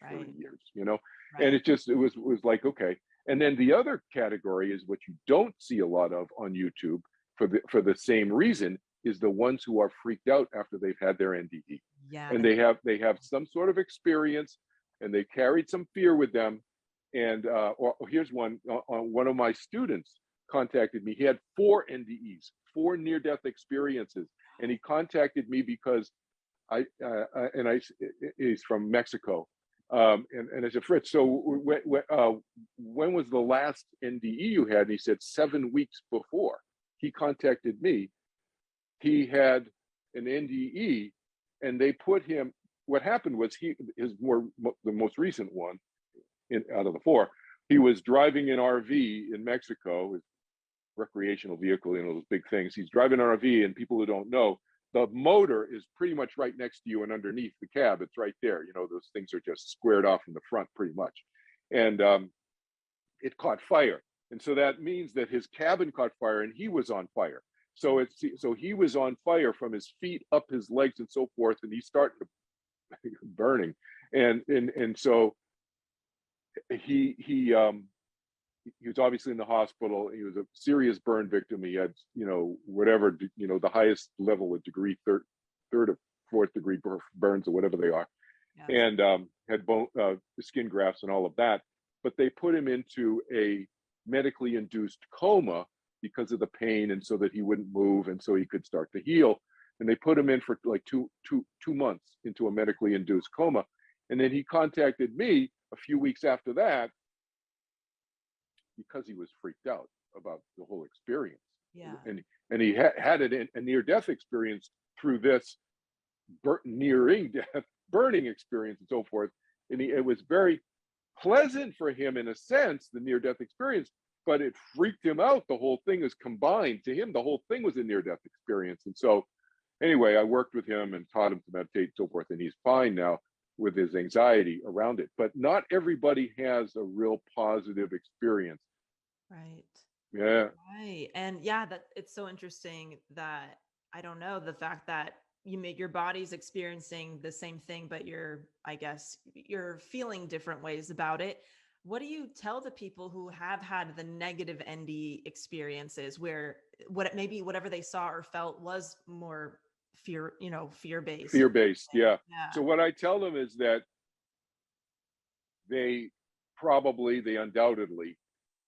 Right. years, Right. and it was like, okay. And then the other category is what you don't see a lot of on YouTube for the same reason is the ones who are freaked out after they've had their NDE. Yeah. And they have some sort of experience and they carried some fear with them. And here's one. One of my students contacted me. He had 4 NDEs, 4 near-death experiences, and he contacted me because he's from Mexico, and I said, Fritz, so when was the last NDE you had? And he said 7 weeks before. He contacted me. He had an NDE, and they put him. What happened was the most recent one. Out of the 4, he was driving an RV in Mexico, his recreational vehicle, those big things. He's driving an RV, and people who don't know, the motor is pretty much right next to you and underneath the cab. It's right there. Those things are just squared off in the front pretty much. And it caught fire. And so that means that his cabin caught fire and he was on fire. So he was on fire from his feet up his legs and so forth. And he started burning. And so he was obviously in the hospital. He was a serious burn victim. He had, whatever, the highest level of degree, third or fourth degree burns or whatever they are. Yes. And had bone, skin grafts and all of that. But they put him into a medically induced coma because of the pain and so that he wouldn't move and so he could start to heal. And they put him in for like two months into a medically induced coma. And then he contacted me a few weeks after that because he was freaked out about the whole experience. Yeah. And he had a near-death experience through this nearing death, burning experience and so forth. And it was very pleasant for him in a sense, the near-death experience, but it freaked him out. The whole thing is combined to him. The whole thing was a near-death experience. And so anyway, I worked with him and taught him to meditate and so forth, and he's fine now with his anxiety around it. But not everybody has a real positive experience. Right. Yeah. Right. And yeah, that it's so interesting that, I don't know, the fact that your body's experiencing the same thing, but you're feeling different ways about it. What do you tell the people who have had the negative NDE experiences where whatever they saw or felt was more fear-based? Fear-based, yeah. So what I tell them is that they undoubtedly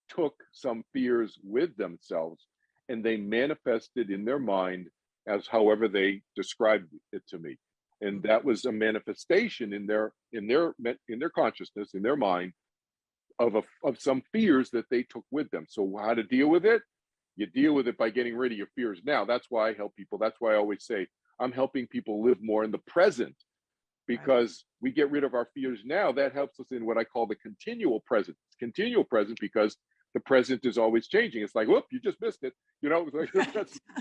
took some fears with themselves and they manifested in their mind as however they described it to me. And that was a manifestation in their consciousness, in their mind, of some fears that they took with them. So how to deal with it? You deal with it by getting rid of your fears now. That's why I help people. That's why I always say I'm helping people live more in the present, because we get rid of our fears now. That helps us in what I call the continual present. It's continual present because the present is always changing. It's like, whoop, you just missed it. It's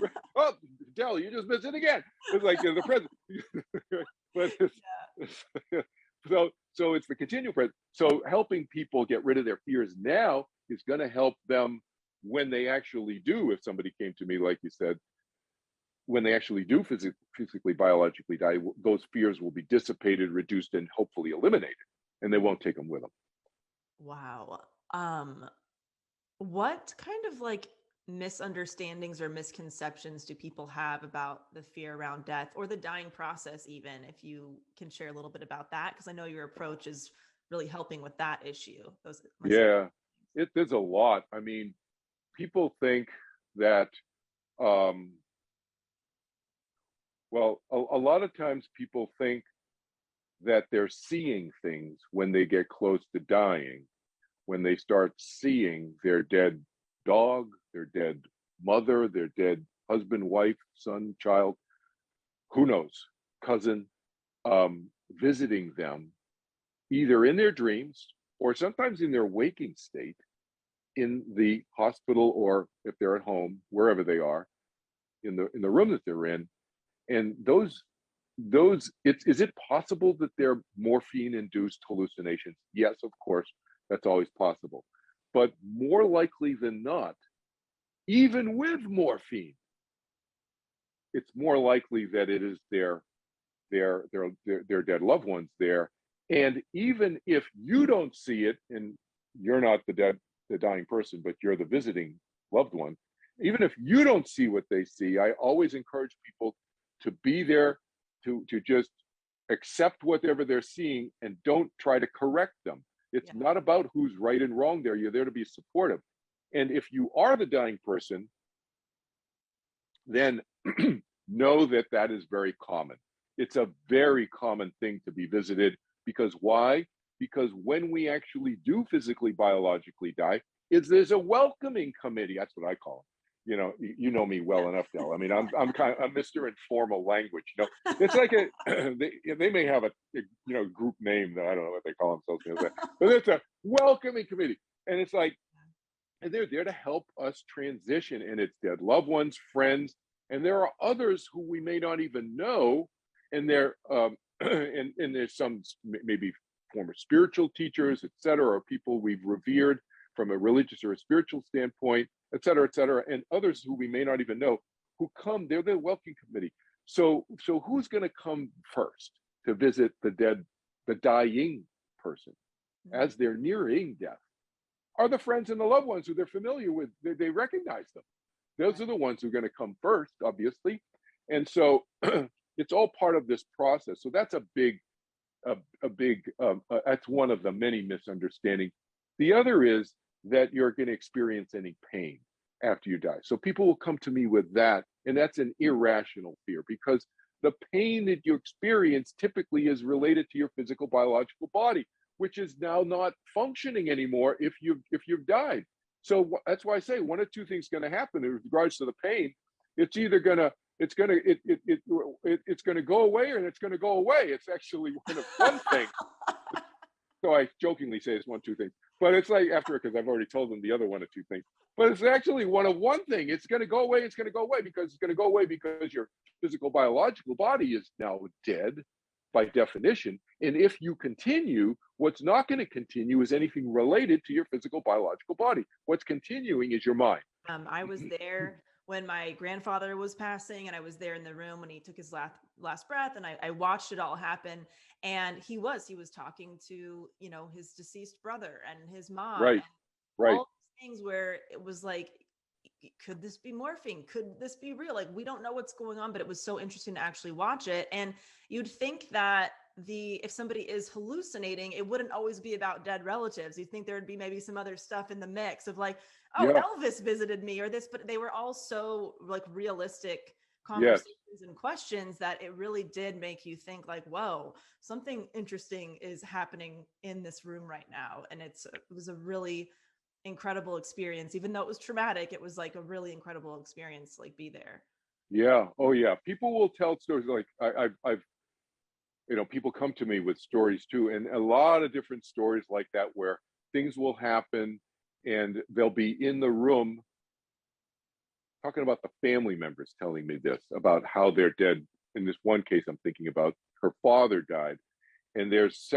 like, oh, Del, you just missed it again. It's like the present. So it's the continual presence. So helping people get rid of their fears now is going to help them when they actually do. If somebody came to me, like you said, when they actually do physically, biologically die, those fears will be dissipated, reduced, and hopefully eliminated, and they won't take them with them. Wow. What kind of like misunderstandings or misconceptions do people have about the fear around death or the dying process, even if you can share a little bit about that? Because I know your approach is really helping with that issue. Yeah, there's a lot. I mean, people think that, um, well, a lot of times people think that they're seeing things when they get close to dying, when they start seeing their dead dog, their dead mother, their dead husband, wife, son, child, who knows, cousin, visiting them either in their dreams or sometimes in their waking state in the hospital, or if they're at home, wherever they are, in the room that they're in. And is it possible that they're morphine induced hallucinations? Yes, of course, that's always possible. But more likely than not, even with morphine, it's more likely that it is their dead loved ones there. And even if you don't see it, and you're not the dying person, but you're the visiting loved one, even if you don't see what they see, I always encourage people to be there, to just accept whatever they're seeing and don't try to correct them. It's not about who's right and wrong there. You're there to be supportive. And if you are the dying person, then know that that is very common. It's a very common thing to be visited. Because why? Because when we actually do physically, biologically die, there's a welcoming committee. That's what I call it. You know me well enough, Del. I mean, I'm Mr. Informal Language. It's like they may have a group name that I don't know what they call themselves, but it's a welcoming committee, and it's like, and they're there to help us transition. And it's dead loved ones, friends, and there are others who we may not even know, and they're and there's some maybe former spiritual teachers, et cetera, or people we've revered from a religious or a spiritual standpoint, et cetera, and others who we may not even know who come. They're the welcome committee. So who's going to come first to visit the dying person as they're nearing death? Are the friends and the loved ones who they're familiar with. They recognize them. Those are the ones who are going to come first, obviously. And so it's all part of this process. So that's a big, that's one of the many misunderstandings. The other is that you're going to experience any pain after you die. So people will come to me with that, and that's an irrational fear, because the pain that you experience typically is related to your physical, biological body, which is now not functioning anymore if you've died. So that's why I say one of two things going to happen in regards to the pain. It's either going to go away, and it's going to go away. It's actually one thing. So I jokingly say it's one, two things, but it's like after it, because I've already told them the other one or two things. But it's actually one thing. It's going to go away. It's going to go away because your physical, biological body is now dead by definition. And if you continue, what's not going to continue is anything related to your physical, biological body. What's continuing is your mind. I was there when my grandfather was passing, and I was there in the room when he took his last breath, and I watched it all happen. And he was talking to, his deceased brother and his mom. Right. All these things where it was like, could this be morphine? Could this be real? Like, we don't know what's going on, but it was so interesting to actually watch it. And you'd think that if somebody is hallucinating, it wouldn't always be about dead relatives. You'd think there would be maybe some other stuff in the mix of like, Elvis visited me or this, but they were all so like realistic conversations and questions that it really did make you think like, whoa, something interesting is happening in this room right now. And it was a really incredible experience. Even though it was traumatic, it was like a really incredible experience to like be there. Yeah. Oh yeah. People will tell stories like I've people come to me with stories too, and a lot of different stories like that where things will happen and they'll be in the room talking about the family members telling me this about how they're dead. In this one case I'm thinking about, her father died, and there's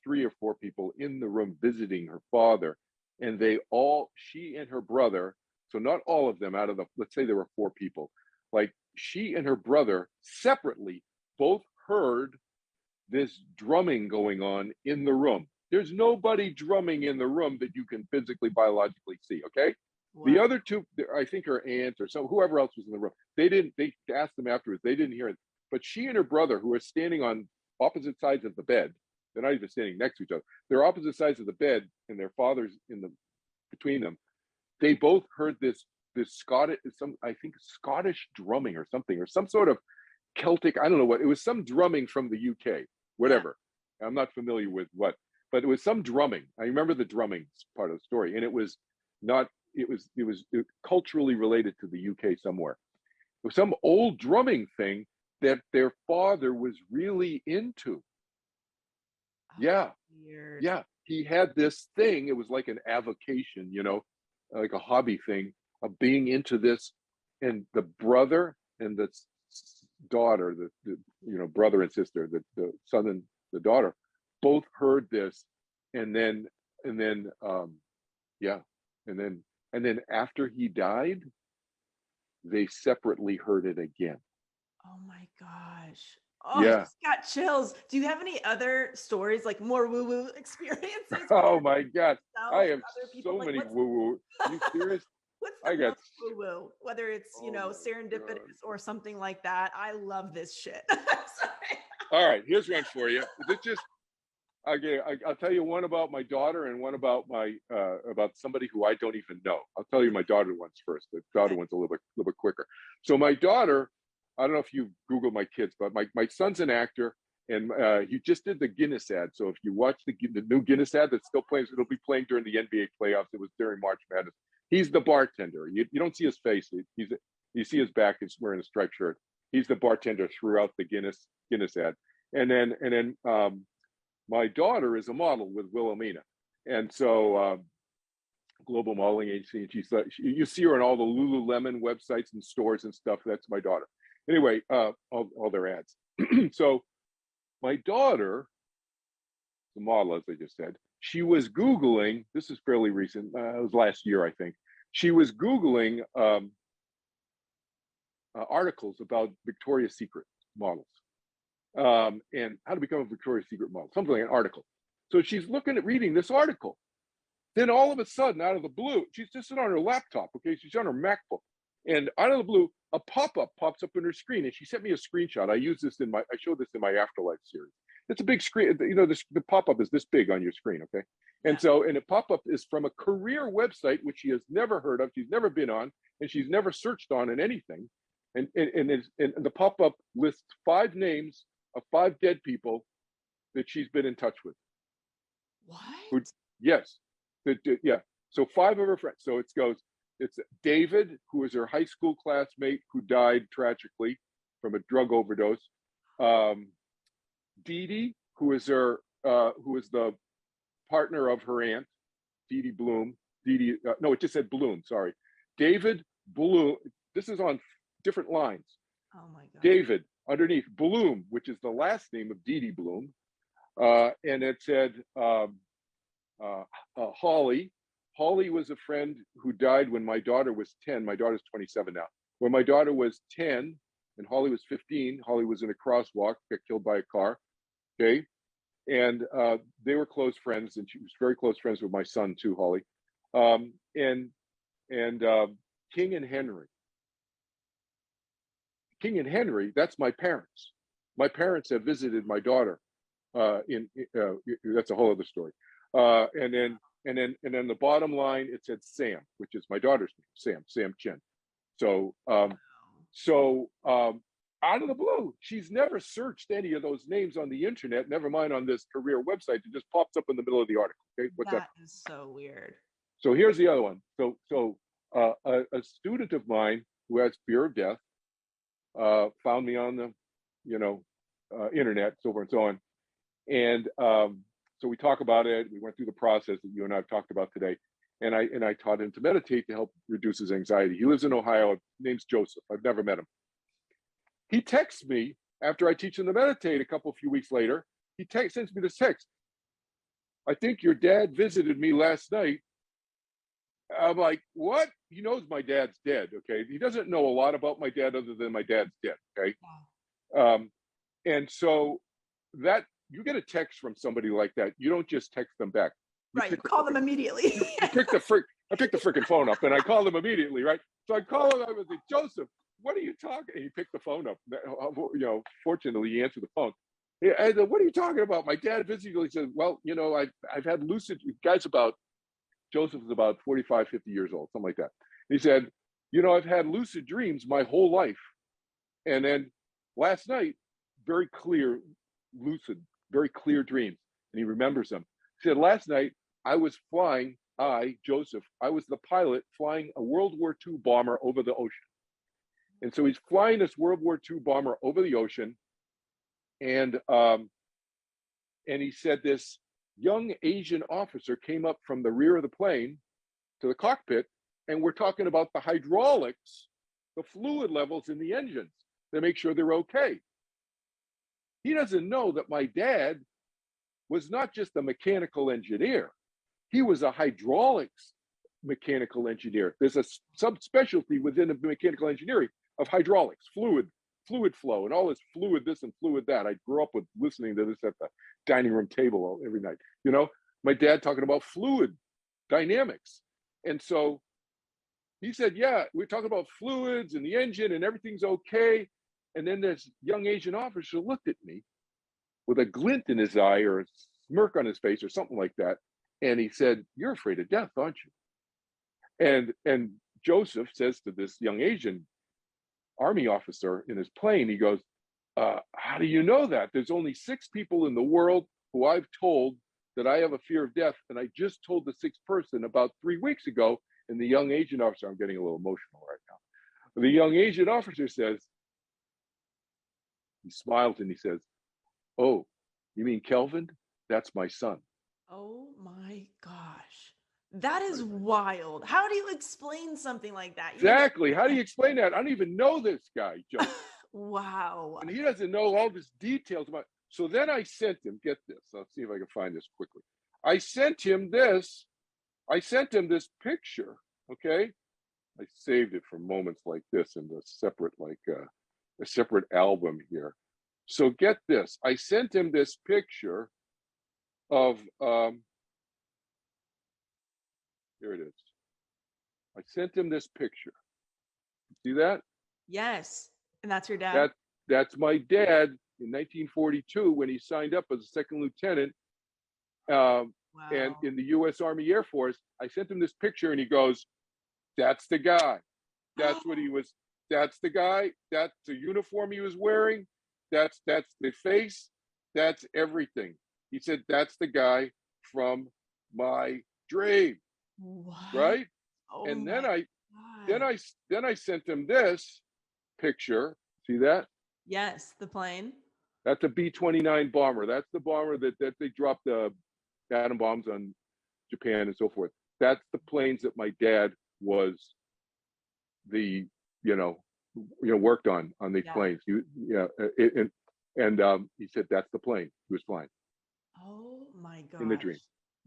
three or four people in the room visiting her father, and she and her brother, so not all of them out of let's say there were four people, like she and her brother separately both heard this drumming going on in the room. There's nobody drumming in the room that you can physically, biologically see, okay? Wow. The other two, I think her aunt or whoever else was in the room, they asked them afterwards, they didn't hear it. But she and her brother, who are standing on opposite sides of the bed, they're not even standing next to each other, they're opposite sides of the bed, and their father's between them. They both heard this Scottish, I think Scottish drumming or something, or some sort of Celtic, I don't know what, it was some drumming from the UK, whatever. Yeah. I'm not familiar with what, but it was some drumming. I remember the drumming part of the story, and it was culturally related to the UK somewhere. It was some old drumming thing that their father was really into. Yeah. Weird. Yeah. He had this thing, it was like an avocation, like a hobby thing of being into this. And the brother and the daughter, the brother and sister, the son and the daughter, both heard this. And then after he died, they separately heard it again. Oh my gosh. Oh, yeah. I just got chills. Do you have any other stories, like more woo-woo experiences? Oh my God. I have so many woo-woo. Are you serious? What's the most woo-woo? Whether it's, serendipitous or something like that. I love this shit. All right, here's one for you. Okay, I'll tell you one about my daughter and one about about somebody who I don't even know. I'll tell you my daughter one's first. The daughter one's a little bit quicker. So my daughter, I don't know if you Google my kids, but my son's an actor, and he just did the Guinness ad. So if you watch the new Guinness ad that's still playing, it'll be playing during the NBA playoffs. It was during March Madness. He's the bartender. You don't see his face. You see his back. He's wearing a striped shirt. He's the bartender throughout the Guinness ad. And then my daughter is a model with Wilhelmina, and so global modeling agency. And you see her on all the Lululemon websites and stores and stuff. That's my daughter. Anyway, all their ads. So my daughter, the model, as I just said, she was Googling. This is fairly recent. It was last year, I think. She was Googling articles about Victoria's Secret models. And how to become a Victoria's Secret model, something like an article. So she's reading this article. Then all of a sudden, out of the blue, she's just sitting on her laptop, okay? She's on her MacBook. And out of the blue, a pop-up pops up on her screen. And she sent me a screenshot. I showed this in my Afterlife series. It's a big screen. The pop-up is this big on your screen, okay? And so, and the pop-up is from a career website, which she has never heard of. She's never been on, and she's never searched on in anything. And the pop-up lists 5 names of 5 dead people that she's been in touch with. What? Yes. Yeah. So 5 of her friends. So it's David, who was her high school classmate who died tragically from a drug overdose. DidNDE, who was the partner of her aunt, DidNDE Bloom. No, it just said Bloom, sorry. David Bloom, this is on different lines. Oh my God. David, underneath Bloom, which is the last name of DidNDE Bloom, and it said Holly. Holly was a friend who died when my daughter was 10. My daughter's 27 now. When my daughter was 10 and Holly was 15, Holly was in a crosswalk, got killed by a car. Okay, and they were close friends, and she was very close friends with my son too, Holly. And King and Henry. King and Henry, that's my parents. My parents have visited my daughter. That's a whole other story. And then the bottom line, it said Sam, which is my daughter's name, Sam Chin. So out of the blue, she's never searched any of those names on the internet, never mind on this career website. It just pops up in the middle of the article. Okay, what's that? That is so weird. So here's the other one. So a student of mine who has fear of death found me on the internet, so forth and so on. And so we talk about it. We went through the process that you and I have talked about today. And I taught him to meditate to help reduce his anxiety. He lives in Ohio. His name's Joseph. I've never met him. He texts me after I teach him to meditate a few weeks later. sends me this text. I think your dad visited me last night. I'm like, what? He knows my dad's dead. Okay. He doesn't know a lot about my dad other than my dad's dead. Okay. And so that you get a text from somebody like that, you don't just text them back. You call them immediately. I picked the freaking phone up and I called him immediately, right? So I call him, I was like, Joseph, what are you talking? And he picked the phone up. You know, fortunately, he answered the phone. I said, what are you talking about? My dad visited you. He said, well, you know, I've had lucid, Joseph is about 45, 50 years old, something like that. He said, you know, I've had lucid dreams my whole life. And then last night, very clear, lucid, very clear dreams. And he remembers them. He said, last night, I was flying, Joseph, I was the pilot flying a World War II bomber over the ocean. And so he's flying this World War II bomber over the ocean. And he said this young Asian officer came up from the rear of the plane to the cockpit, and we're talking about the hydraulics, the fluid levels in the engines to make sure they're okay. He doesn't know that my dad was not just a mechanical engineer. He was a hydraulics mechanical engineer. There's a subspecialty within the mechanical engineering of hydraulics, fluid flow, and all this fluid this and fluid that. I grew up with listening to this at the dining room table every night. You know, my dad talking about fluid dynamics. And so he said, yeah, we're talking about fluids and the engine and everything's okay. And then this young Asian officer looked at me with a glint in his eye or a smirk on his face or something like that. And he said, you're afraid of death, aren't you? And Joseph says to this young Asian Army officer in his plane, he goes, how do you know that? There's only 6 people in the world who I've told that I have a fear of death. And I just told the 6th person about 3 weeks ago. And the young Asian officer, I'm getting a little emotional right now. The young Asian officer says, he smiles and he says, oh, you mean Kelvin? That's my son. Oh my gosh. That is wild. How do you explain something like that? Exactly. How do you explain that? I don't even know this guy, Joe. Wow. And he doesn't know all these details about. So then I sent him, get this. I'll see if I can find this quickly. I sent him this picture. Okay. I saved it for moments like this in a separate album here. So get this. I sent him this picture of here it is. I sent him this picture. See that? Yes. And that's your dad? That's my dad in 1942 when he signed up as a second lieutenant and in the U.S. Army Air Force. I sent him this picture and he goes, that's the guy. That's what he was. That's the guy. That's the uniform he was wearing. That's the face. That's everything. He said, that's the guy from my dream. What? Right? Oh, and then I sent him this picture. See that? Yes, the plane. That's a B-29 bomber. That's the bomber that they dropped the atom bombs on Japan and so forth. That's the planes that my dad was worked on these planes. He said that's the plane he was flying. Oh my gosh. In the dream.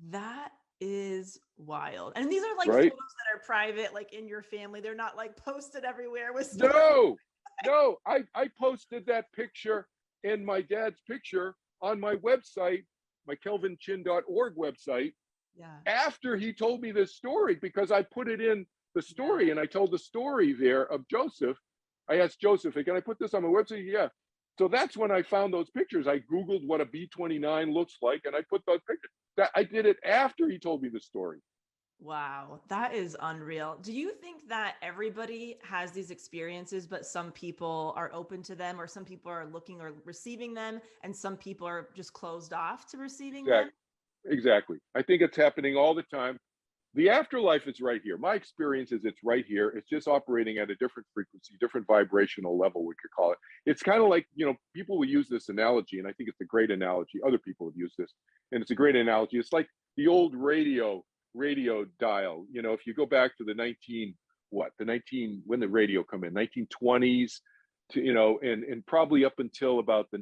That is wild. And these are like right? photos that are private, like in your family. They're not like posted everywhere with stuff. No, I posted that picture and my dad's picture on my website, my kelvinchin.org website. Yeah. After he told me this story, because I put it in the story and I told the story there of Joseph. I asked Joseph, hey, can I put this on my website? Yeah. So that's when I found those pictures. I Googled what a B-29 looks like and I put those pictures. I did it after he told me the story. Wow, that is unreal. Do you think that everybody has these experiences, but some people are open to them, or some people are looking or receiving them, and some people are just closed off to receiving them? Exactly. I think it's happening all the time. The afterlife is right here. My experience is it's right here. It's just operating at a different frequency, different vibrational level, we could call it. It's kind of like, people will use this analogy, and I think it's a great analogy. Other people have used this, and it's a great analogy. It's like the old radio dial. If you go back to when the radio come in, 1920s to, and probably up until about the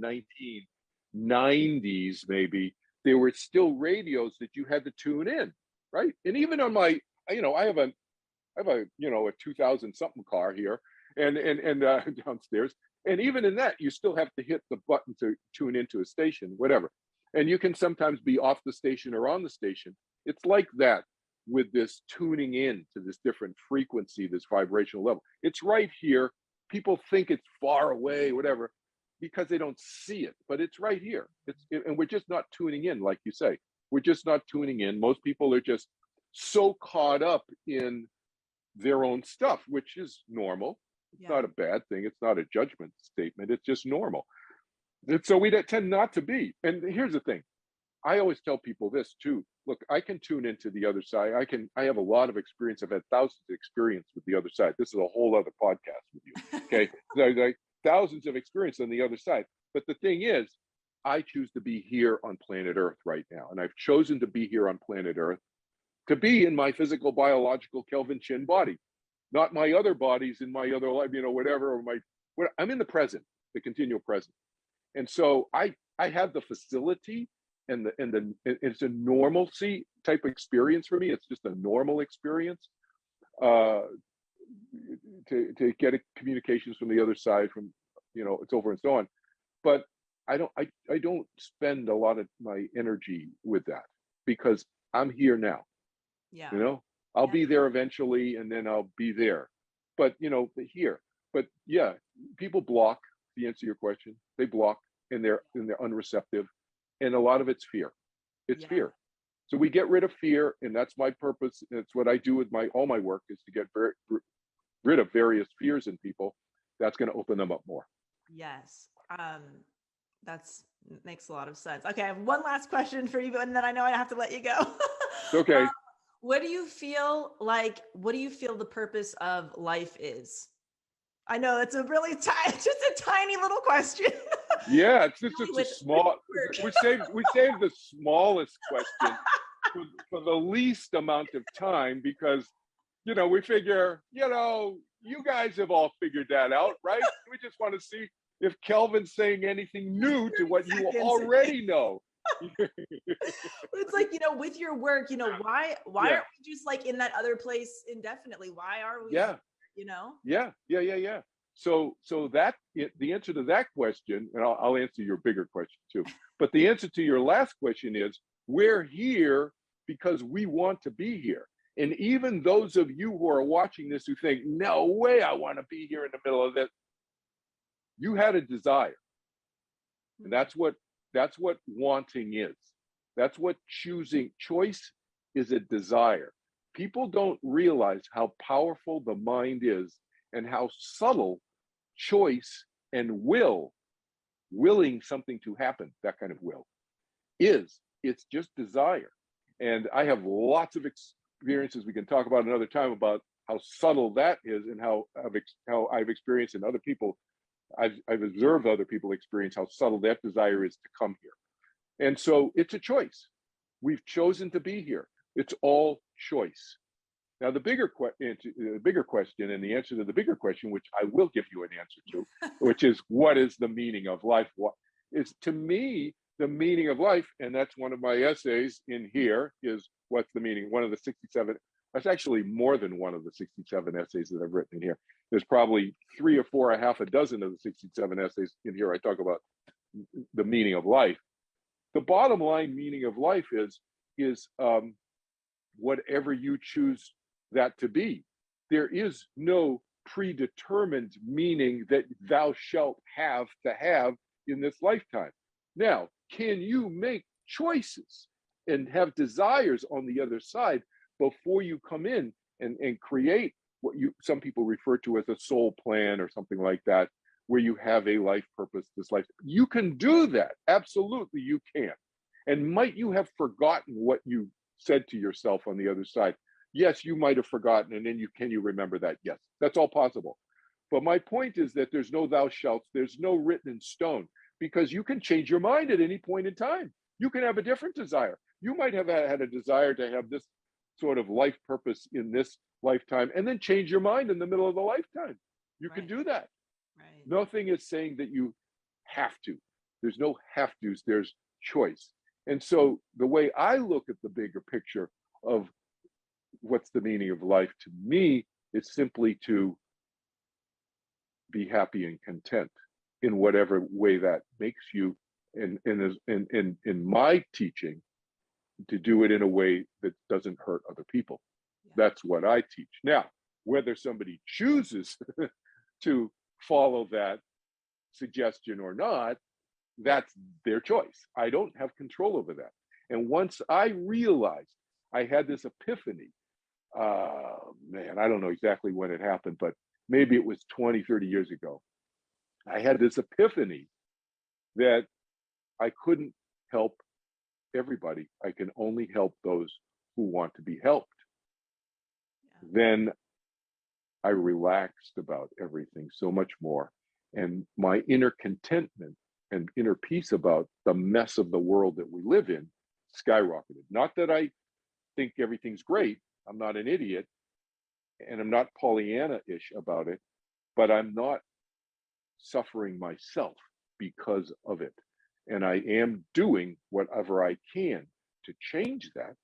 90s, maybe, there were still radios that you had to tune in, right? And even on my, I have a, a 2000 something car here and downstairs. And even in that, you still have to hit the button to tune into a station, whatever. And you can sometimes be off the station or on the station. It's like that with this tuning in to this different frequency, this vibrational level. It's right here. People think it's far away, whatever, because they don't see it, but it's right here. And we're just not tuning in, like you say. We're just not tuning in. Most people are just so caught up in their own stuff, which is normal. It's not a bad thing. It's not a judgment statement. It's just normal. And so we tend not to be. And here's the thing. I always tell people this too. Look, I can tune into the other side. I have a lot of experience. I've had thousands of experience with the other side. This is a whole other podcast with you. Okay. Like thousands of experience on the other side. But the thing is, I choose to be here on planet Earth right now. And I've chosen to be here on planet Earth to be in my physical, biological Kelvin Chin body, not my other bodies in my other life, whatever, I'm in the present, the continual present. And so I have the facility and it's a normalcy type experience for me. It's just a normal experience to get communications from the other side, from, it's over and so on. But I don't spend a lot of my energy with that because I'm here now. Yeah. I'll be there eventually, and then I'll be there. But here. But yeah, people block. To answer your question, they block and they're unreceptive, and a lot of it's fear. It's fear. So we get rid of fear, and that's my purpose. That's what I do with all my work, is to get rid of various fears in people. That's going to open them up more. Yes. That's makes a lot of sense. Okay, I have one last question for you, and then I know I have to let you go. Okay. What do you feel the purpose of life is? I know it's a really just a tiny little question. Yeah, it's just a small. We saved the smallest question for the least amount of time because, we figure, you guys have all figured that out, right? We just want to see if Kelvin's saying anything new to what you already know. It's like, with your work, why aren't we just like in that other place indefinitely? Why are we? Yeah. Yeah. So that the answer to that question, and I'll answer your bigger question too. But the answer to your last question is, we're here because we want to be here. And even those of you who are watching this who think, no way, I want to be here in the middle of this, you had a desire. And that's what wanting is. That's what choice is, a desire. People don't realize how powerful the mind is and how subtle choice and willing something to happen, that kind of will, is. It's just desire. And I have lots of experiences we can talk about another time about how subtle that is and how I've experienced, and other people, I've observed other people experience how subtle that desire is to come here. And so it's a choice. We've chosen to be here. It's all choice. Now, the bigger question, and the answer to the bigger question, which I will give you an answer to, which is, what is the meaning of life? What is, to me, the meaning of life? And that's one of my essays in here, is what's the meaning? One of the 67, that's actually more than one of the 67 essays that I've written in here. There's probably 3 or 4 or half a dozen of the 67 essays in here I talk about the meaning of life. The bottom line meaning of life is whatever you choose that to be. There is no predetermined meaning that thou shalt have to have in this lifetime. Now, can you make choices and have desires on the other side before you come in and create what some people refer to as a soul plan or something like that, where you have a life purpose, this life? You can do that. Absolutely, you can. And might you have forgotten what you said to yourself on the other side? Yes, you might have forgotten, and then can you remember that? Yes, that's all possible. But my point is that there's no thou shalt, there's no written in stone, because you can change your mind at any point in time. You can have a different desire. You might have had a desire to have this sort of life purpose in this lifetime, and then change your mind in the middle of the lifetime. You can do that. Right. Nothing is saying that you have to. There's no have to's, there's choice. And so the way I look at the bigger picture of what's the meaning of life, to me, it's simply to be happy and content in whatever way that makes you. And in my teaching, to do it in a way that doesn't hurt other people. That's what I teach. Now, whether somebody chooses to follow that suggestion or not, that's their choice. I don't have control over that. And once I realized, I had this epiphany, man, I don't know exactly when it happened, but maybe it was 20, 30 years ago. I had this epiphany that I couldn't help everybody. I can only help those who want to be helped. Then I relaxed about everything so much more. And my inner contentment and inner peace about the mess of the world that we live in skyrocketed. Not that I think everything's great. I'm not an idiot. And I'm not Pollyanna-ish about it. But I'm not suffering myself because of it. And I am doing whatever I can to change that.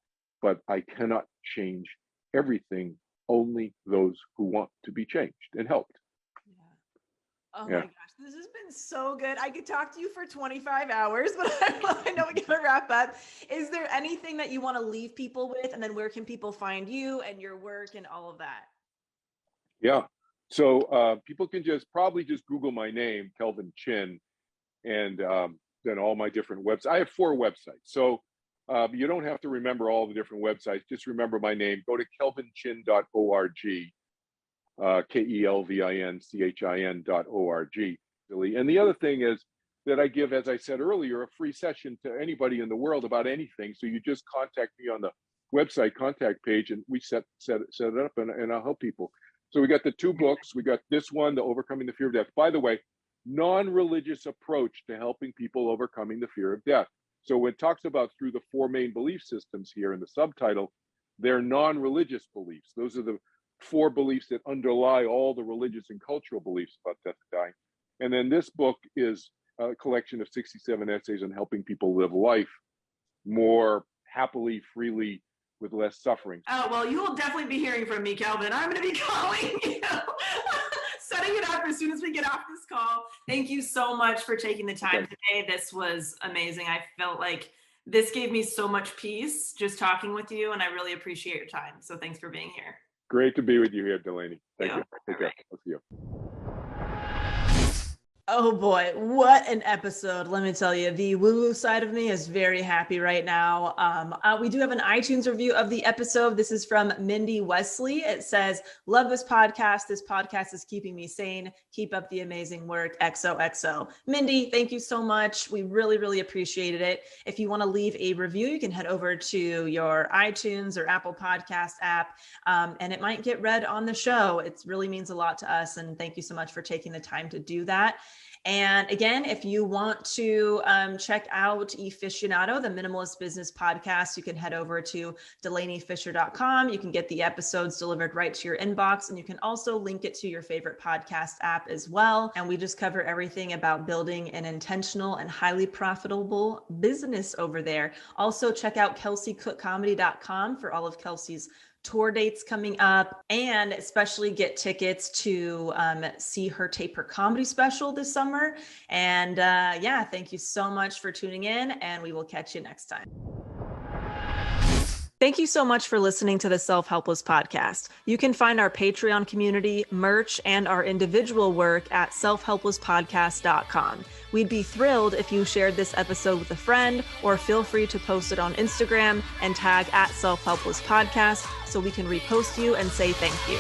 But I cannot change everything. Only those who want to be changed and helped. Oh my gosh, this has been so good. I could talk to you for 25 hours, but I know we gotta wrap up. Is there anything that you want to leave people with? And then where can people find you and your work and all of that? Yeah. So people can probably just Google my name, Kelvin Chin, and then all my different websites. I have 4 websites. So you don't have to remember all the different websites. Just remember my name. Go to kelvinchin.org, KelvinChin.org. And the other thing is that I give, as I said earlier, a free session to anybody in the world about anything. So you just contact me on the website contact page, and we set it up, and I'll help people. So we got the 2 books. We got this one, The Overcoming the Fear of Death. By the way, non-religious approach to helping people overcoming the fear of death. So when it talks about through the 4 main belief systems here in the subtitle, they're non-religious beliefs. Those are the 4 beliefs that underlie all the religious and cultural beliefs about death and dying. And then this book is a collection of 67 essays on helping people live life more happily, freely, with less suffering. Oh, well, you will definitely be hearing from me, Kelvin. I'm going to be calling you. Setting it up as soon as we get off this call. Thank you so much for taking the time today. This was amazing. I felt like this gave me so much peace just talking with you, and I really appreciate your time. So thanks for being here. Great to be with you here, Delanie. Thank you. Take care. I'll see you. Oh boy, what an episode. Let me tell you, the woo-woo side of me is very happy right now. We do have an iTunes review of the episode. This is from Mindy Wesley. It says, love this podcast. This podcast is keeping me sane. Keep up the amazing work. XOXO. Mindy, thank you so much. We really, really appreciated it. If you want to leave a review, you can head over to your iTunes or Apple Podcast app, and it might get read on the show. It really means a lot to us. And thank you so much for taking the time to do that. And again, if you want to check out Efficionado, the Minimalist Business Podcast, you can head over to DelanieFisher.com. You can get the episodes delivered right to your inbox, and you can also link it to your favorite podcast app as well. And we just cover everything about building an intentional and highly profitable business over there. Also, check out KelseyCookComedy.com for all of Kelsey's tour dates coming up, and especially get tickets to see her tape her comedy special this summer. And yeah, thank you so much for tuning in, and we will catch you next time. Thank you so much for listening to the Self-Helpless podcast. You can find our Patreon community, merch, and our individual work at selfhelplesspodcast.com. We'd be thrilled if you shared this episode with a friend, or feel free to post it on Instagram and tag at Self-Helpless Podcast so we can repost you and say thank you.